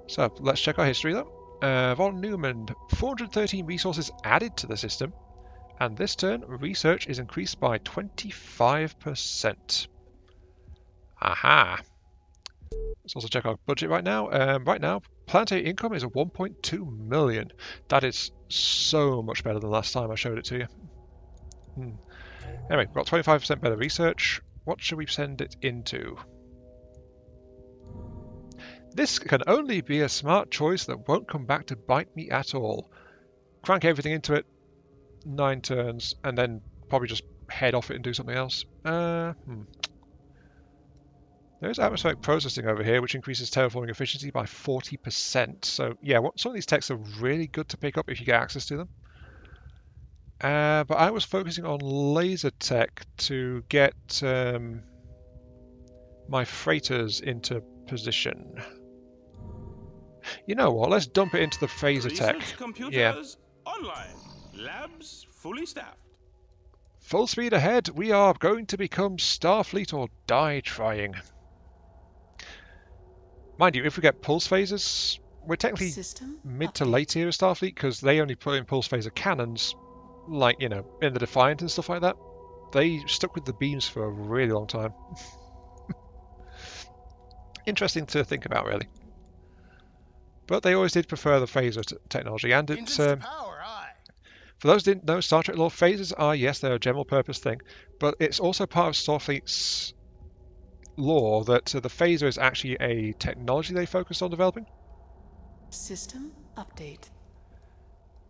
So let's check our history though. Von Neumann, 413 resources added to the system, and this turn research is increased by 25%. Aha! Let's also check our budget right now. Right now, planetary income is a 1.2 million. That is so much better than last time I showed it to you. Anyway, we've got 25% better research. What should we send it into? This can only be a smart choice that won't come back to bite me at all. Crank everything into it, 9 turns, and then probably just head off it and do something else. There's atmospheric processing over here, which increases terraforming efficiency by 40%. So yeah, some of these techs are really good to pick up if you get access to them. But I was focusing on laser tech to get my freighters into position. You know what? Let's dump it into the phaser tech. Research computers Yeah. online. Labs fully staffed. Full speed ahead. We are going to become Starfleet or die trying. Mind you, if we get pulse phasers, we're technically System mid to update. late era Starfleet because they only put in pulse phaser cannons like, you know, in the Defiant and stuff like that, they stuck with the beams for a really long time. Interesting to think about, really. But they always did prefer the phaser technology, and it's Engines to power, aye. for those who didn't know, Star Trek lore, phasers are, yes, they're a general purpose thing, but it's also part of Starfleet's lore that the phaser is actually a technology they focused on developing. System update.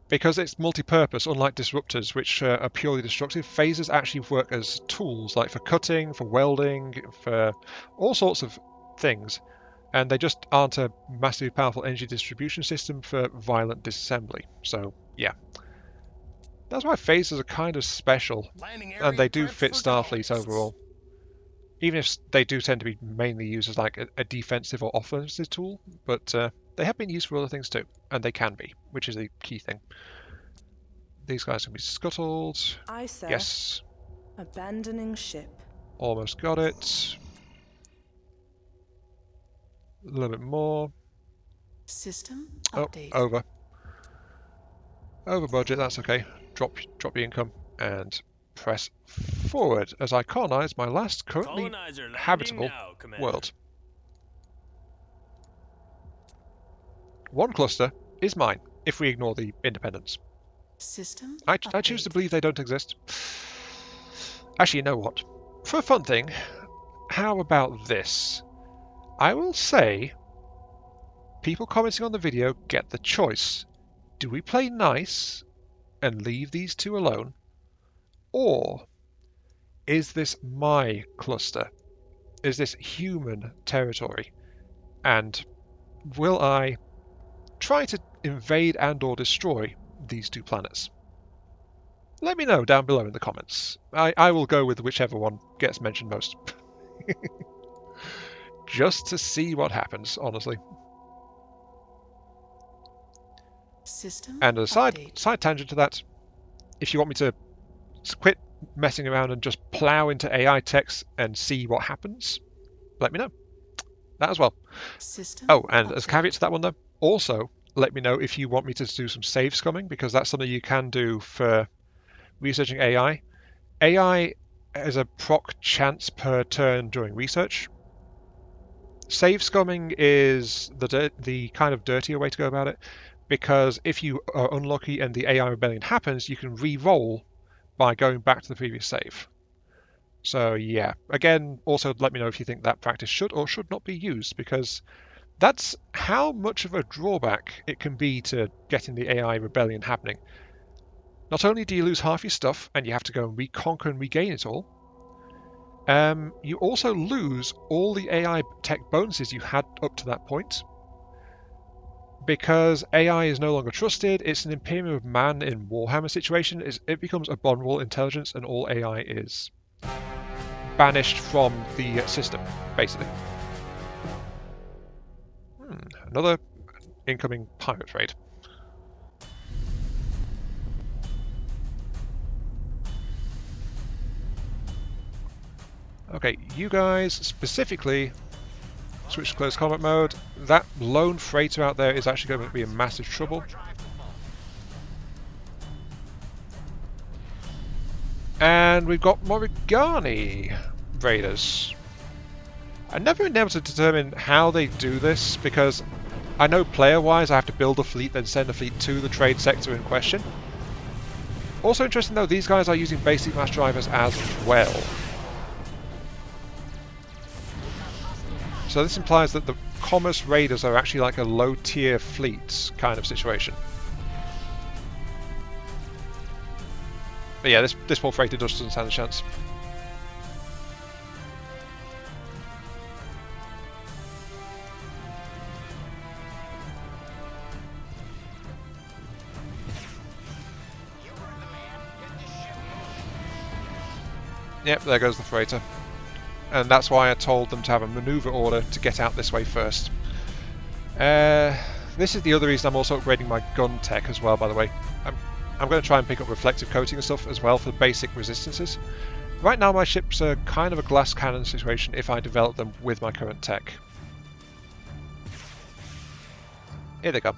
Because it's multi-purpose, unlike disruptors, which are purely destructive, phasers actually work as tools, like for cutting, for welding, for all sorts of things. And they just aren't a massively powerful energy distribution system for violent disassembly. So, yeah. That's why phasers are kind of special, Landing area and they do prepped fit for Starfleet colonists. overall. Even if they do tend to be mainly used as like a defensive or offensive tool, but they have been used for other things too, and they can be, which is the key thing. These guys can be scuttled. Aye, sir. Yes, Abandoning ship. almost got it. A little bit more. System Oh, update. over. Over budget, that's okay. Drop the income and press forward as I colonize my last currently Colonizer landing habitable now, Commander. world. One cluster is mine, if we ignore the independents. System I choose to update. believe they don't exist. Actually, you know what? For a fun thing, how about this? I will say, people commenting on the video get the choice. Do we play nice and leave these two alone? Or is this my cluster? Is this human territory? And will I try to invade and or destroy these two planets? Let me know down below in the comments. I will go with whichever one gets mentioned most. Just to see what happens, honestly. System And as a update. side tangent to that, if you want me to quit messing around and just plow into AI text and see what happens, let me know. That as well. System Oh, and as a update. caveat to that one though, also let me know if you want me to do some save scumming, because that's something you can do for researching AI. AI has a proc chance per turn during research. Save scumming is the kind of dirtier way to go about it, because if you are unlucky and the AI rebellion happens, you can re-roll by going back to the previous save. So yeah, again, also let me know if you think that practice should or should not be used, because that's how much of a drawback it can be to getting the AI rebellion happening. Not only do you lose half your stuff and you have to go and reconquer and regain it all, you also lose all the AI tech bonuses you had up to that point. Because AI is no longer trusted, it's an Imperium of Man in Warhammer situation, it becomes abominable intelligence and all AI is banished from the system, basically. Another incoming pirate raid. Okay, you guys specifically switch to close combat mode. That lone freighter out there is actually going to be in massive trouble. And we've got Morigani raiders. I've never been able to determine how they do this, because I know player-wise I have to build a fleet, then send a fleet to the trade sector in question. Also interesting though, these guys are using basic mass drivers as well. So this implies that the commerce raiders are actually like a low-tier fleet kind of situation. But yeah, this poor freighter just doesn't stand a chance. Yep, there goes the freighter. And that's why I told them to have a maneuver order to get out this way first. This is the other reason I'm also upgrading my gun tech as well, by the way. I'm going to try and pick up reflective coating and stuff as well for basic resistances. Right now my ships are kind of a glass cannon situation if I develop them with my current tech. Here they come.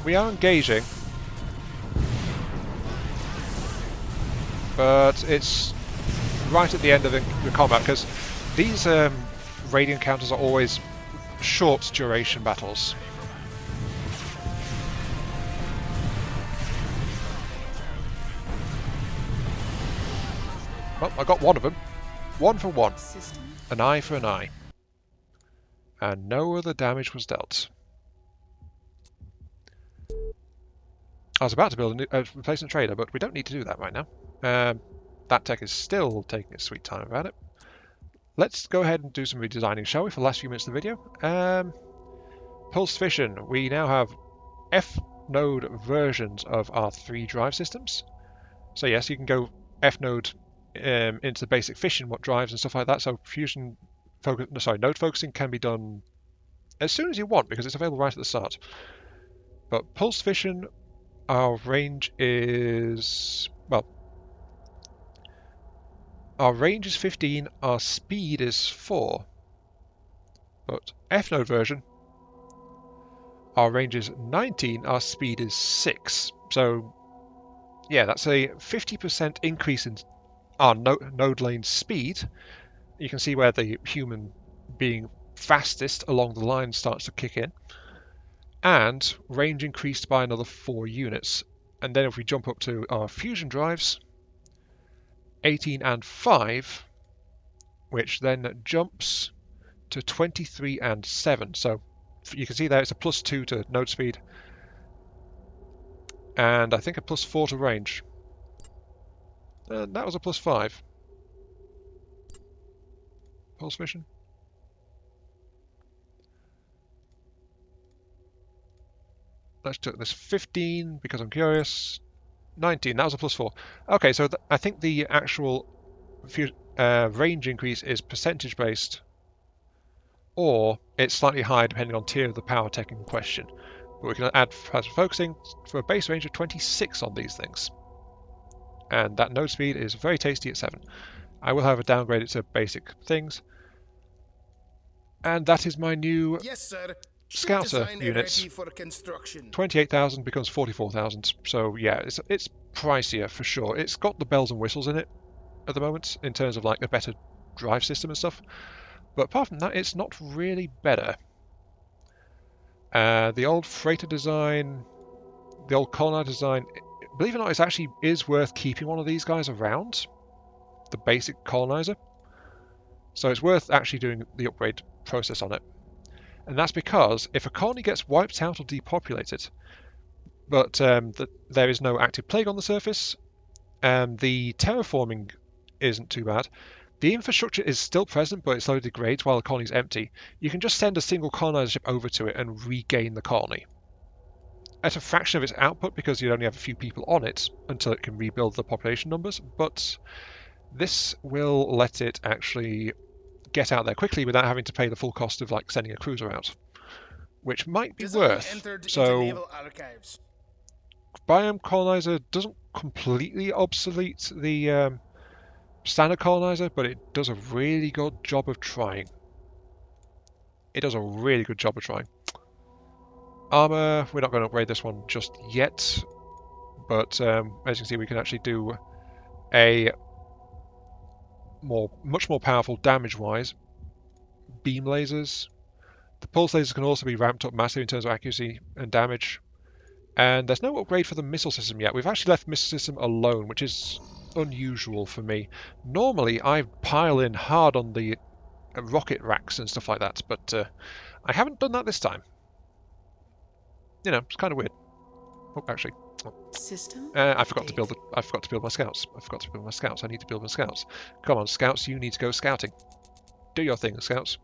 We are engaging, but it's right at the end of the combat, because these raid encounters are always short duration battles. Well, I got one of them. One for one. System. An eye for an eye. And no other damage was dealt. I was about to build a replacement trader, but we don't need to do that right now. That tech is still taking its sweet time about it. Let's go ahead and do some redesigning, shall we, for the last few minutes of the video. Pulse fission. We now have F-node versions of our 3 drive systems. So yes, you can go F-node into the basic fission, what drives and stuff like that. So fusion focus, no, sorry, node focusing can be done as soon as you want because it's available right at the start. But pulse fission, our range is, well, our range is 15, our speed is 4. But F-node version, our range is 19, our speed is 6. So yeah, that's a 50% increase in our node lane speed. You can see where the human being fastest along the line starts to kick in. And range increased by another 4 units. And then if we jump up to our fusion drives, 18 and 5, which then jumps to 23 and 7. So you can see there it's a +2 to node speed, and I think a +4 to range. And that was a +5. Pulse fission. Let's do this 15 because I'm curious. 19, that was a +4. Okay, so I think the actual range increase is percentage based, or it's slightly higher depending on tier of the power tech in question. But we can add plasma focusing for a base range of 26 on these things. And that node speed is very tasty at 7. I will, however, downgrade it to basic things. And that is my new Scouter units. 28,000 becomes 44,000. So yeah, it's pricier for sure. It's got the bells and whistles in it at the moment in terms of like a better drive system and stuff. But apart from that, it's not really better. The old freighter design, the old colonizer design, believe it or not, it actually is worth keeping one of these guys around. The basic colonizer. So it's worth actually doing the upgrade process on it. And that's because if a colony gets wiped out or depopulated, but there is no active plague on the surface, and the terraforming isn't too bad, the infrastructure is still present, but it slowly degrades while the colony is empty, you can just send a single colonizer ship over to it and regain the colony. At a fraction of its output because you only have a few people on it until it can rebuild the population numbers, but this will let it actually get out there quickly without having to pay the full cost of like sending a cruiser out, which might be worth. So biome colonizer doesn't completely obsolete the standard colonizer, but it does a really good job of trying. It does a really good job of trying. Armor, we're not going to upgrade this one just yet, but as you can see, we can actually do a much more powerful damage-wise beam lasers. The pulse lasers can also be ramped up massively in terms of accuracy and damage. And there's no upgrade for the missile system yet. We've actually left the missile system alone, which is unusual for me. Normally, I pile in hard on the rocket racks and stuff like that, but I haven't done that this time. You know, it's kind of weird. Oh, actually, System. I forgot to build. I forgot to build my scouts. I forgot to build my scouts. I need to build my scouts. Come on, scouts! You need to go scouting. Do your thing, scouts.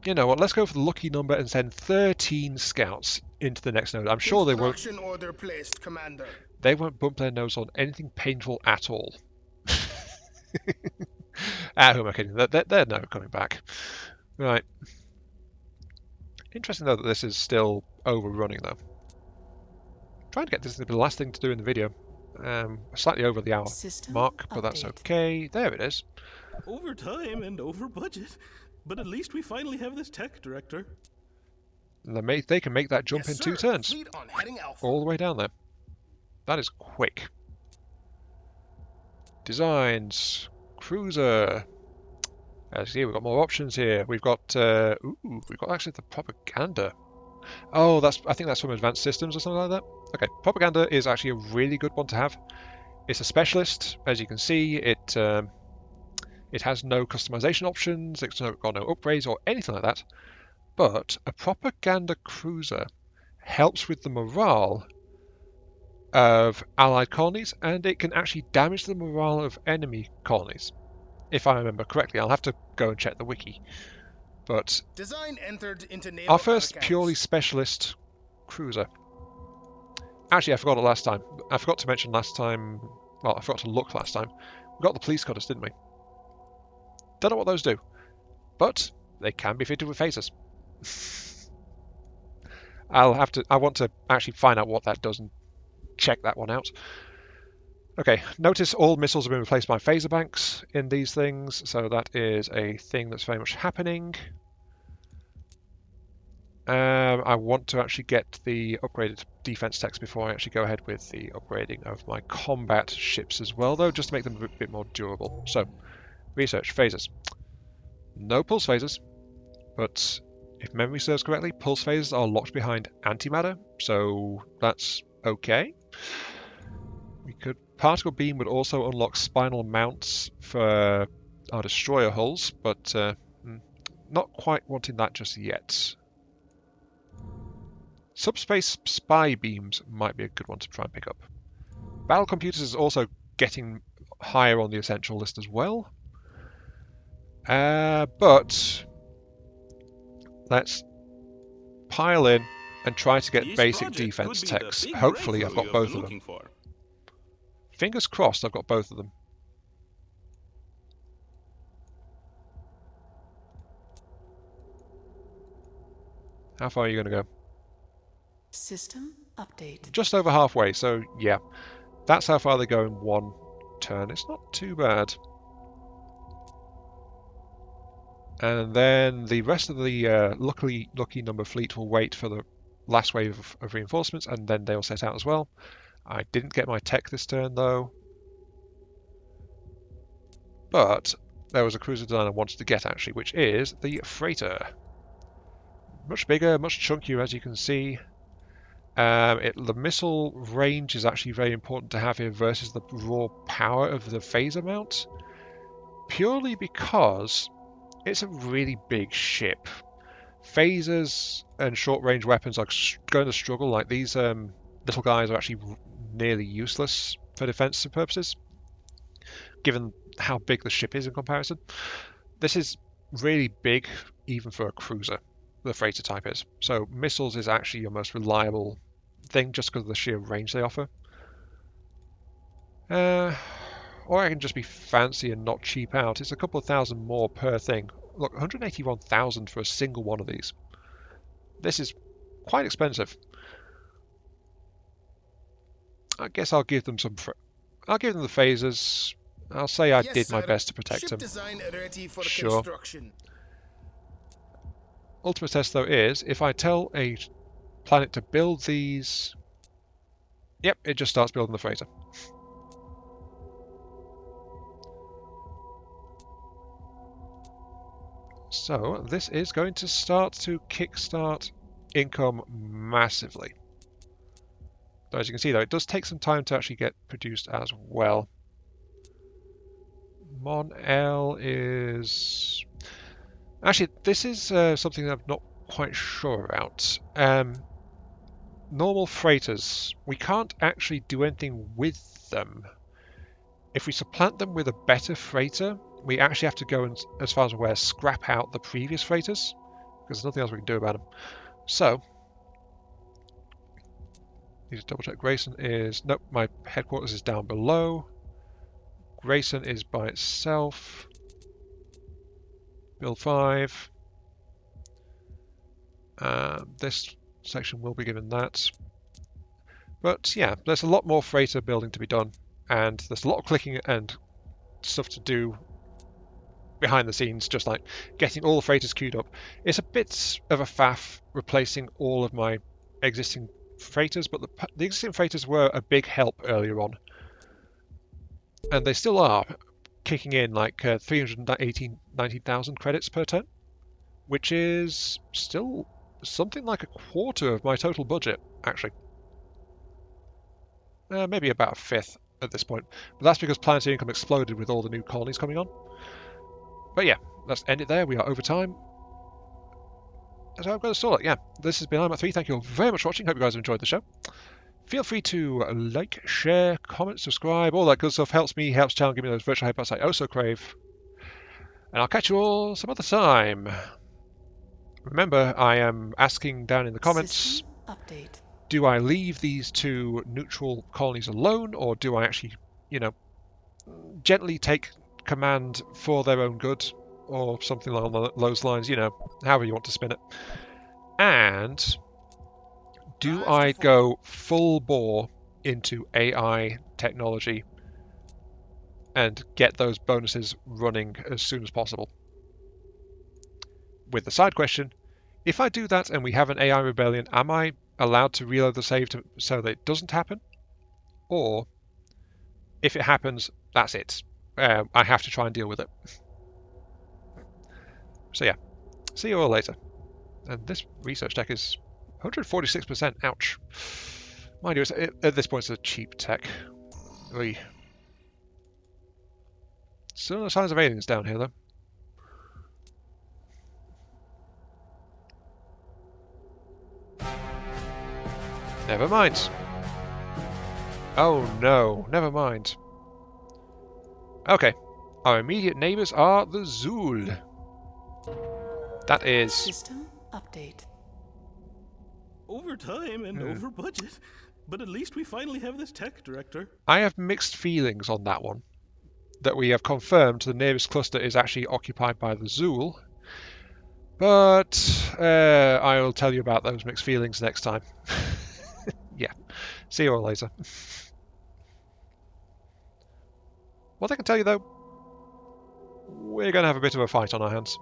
You know what? Let's go for the lucky number and send 13 scouts into the next node. I'm sure they won't. Order placed, Commander. They won't bump their nose on anything painful at all. Who am I kidding? They're never coming back. Right. Interesting though that this is still overrunning though. Trying to get this to be the last thing to do in the video. Slightly over the hour mark, but that's okay. There it is. Over time and over budget. But at least we finally have this tech, Director. They can make that jump Yes, in 2 sir. turns, Fleet on heading alpha. all the way down there. That is quick. Designs, cruiser. As you see, we've got more options here. We've got we've got actually the propaganda. Oh, I think that's from advanced systems or something like that. Okay, propaganda is actually a really good one to have. It's a specialist, as you can see. It has no customization options. It's got no upgrades or anything like that. But a propaganda cruiser helps with the morale of allied colonies, and it can actually damage the morale of enemy colonies. If I remember correctly, I'll have to go and check the wiki. But Design entered into naval our first archives. purely specialist cruiser. Actually, I forgot it last time. I forgot to mention last time. Well, I forgot to look last time. We got the police cutters, didn't we? Don't know what those do, but they can be fitted with phasers. I want to actually find out what that does and check that one out. Okay, notice all missiles have been replaced by phaser banks in these things, so that is a thing that's very much happening. I want to actually get the upgraded defense techs before I actually go ahead with the upgrading of my combat ships as well, though, just to make them a bit more durable. So, research, phasers. No pulse phasers, but if memory serves correctly, pulse phasers are locked behind antimatter, so that's okay. We could. Particle beam would also unlock spinal mounts for our destroyer hulls, but not quite wanting that just yet. Subspace spy beams might be a good one to try and pick up. Battle computers is also getting higher on the essential list as well. But let's pile in and try to get This basic project defense could be the techs. big Hopefully I've breakthrough got you've both been of them. looking for. Fingers crossed I've got both of them. How far are you going to go? System update. Just over halfway, so yeah. That's how far they go in one turn. It's not too bad. And then the rest of the lucky number fleet will wait for the last wave of reinforcements, and then they'll set out as well. I didn't get my tech this turn, though. But there was a cruiser design I wanted to get, actually, which is the freighter. Much bigger, much chunkier, as you can see. The missile range is actually very important to have here versus the raw power of the phaser mount. Purely because it's a really big ship. Phasers and short-range weapons are going to struggle. Like these little guys are actually nearly useless for defensive purposes, given how big the ship is in comparison. This is really big, even for a cruiser, the freighter type is. So missiles is actually your most reliable thing, just because of the sheer range they offer. Or I can just be fancy and not cheap out. It's a couple of thousand more per thing. Look, 181,000 for a single one of these. This is quite expensive. I guess I'll give them I'll give them the phasers. I'll say I Yes, did my sir. best to protect Ship them. design ready for Sure. construction. Ultimate test, though, is if I tell a planet to build these... Yep, it just starts building the freighter. So this is going to start to kickstart income massively. Though, as you can see, though, it does take some time to actually get produced as well. Mon L is... Actually, this is something that I'm not quite sure about. Normal freighters, we can't actually do anything with them. If we supplant them with a better freighter, we actually have to go and, as far as I'm aware, scrap out the previous freighters, because there's nothing else we can do about them. So, need to double check. Grayson is... Nope, my headquarters is down below. Grayson is by itself. Build 5. This section will be given that. But yeah, there's a lot more freighter building to be done, and there's a lot of clicking and stuff to do behind the scenes, just like getting all the freighters queued up. It's a bit of a faff replacing all of my existing freighters, but the existing freighters were a big help earlier on. And they still are, kicking in like 390,000 credits per turn, which is still something like a quarter of my total budget, actually. Maybe about a fifth at this point. But that's because planetary income exploded with all the new colonies coming on. But yeah, let's end it there. We are over time. So I've got to sort it. Yeah, this has been IMAT3. Thank you all very much for watching. Hope you guys have enjoyed the show. Feel free to like, share, comment, subscribe, all that good stuff. Helps me, helps the channel, give me those virtual hype I so crave. And I'll catch you all some other time. Remember, I am asking down in the comments, System update. do I leave these two neutral colonies alone, or do I actually, you know, gently take command for their own good, or something along those lines, you know, however you want to spin it. And do I go full bore into AI technology and get those bonuses running as soon as possible? With the side question, if I do that and we have an AI rebellion, am I allowed to reload the save so that it doesn't happen? Or if it happens, that's it. I have to try and deal with it. So yeah, see you all later. And this research tech is 146%. Ouch. Mind you, at this point it's a cheap tech. Oy. Still no signs of aliens down here though. Never mind. Oh no, never mind. Okay, our immediate neighbours are the Zool. That is... System update. Over time and over budget. But at least we finally have this tech director. I have mixed feelings on that one. That we have confirmed the nearest cluster is actually occupied by the Zool. But I will tell you about those mixed feelings next time. Yeah, see you all later. What I can tell you though, we're going to have a bit of a fight on our hands.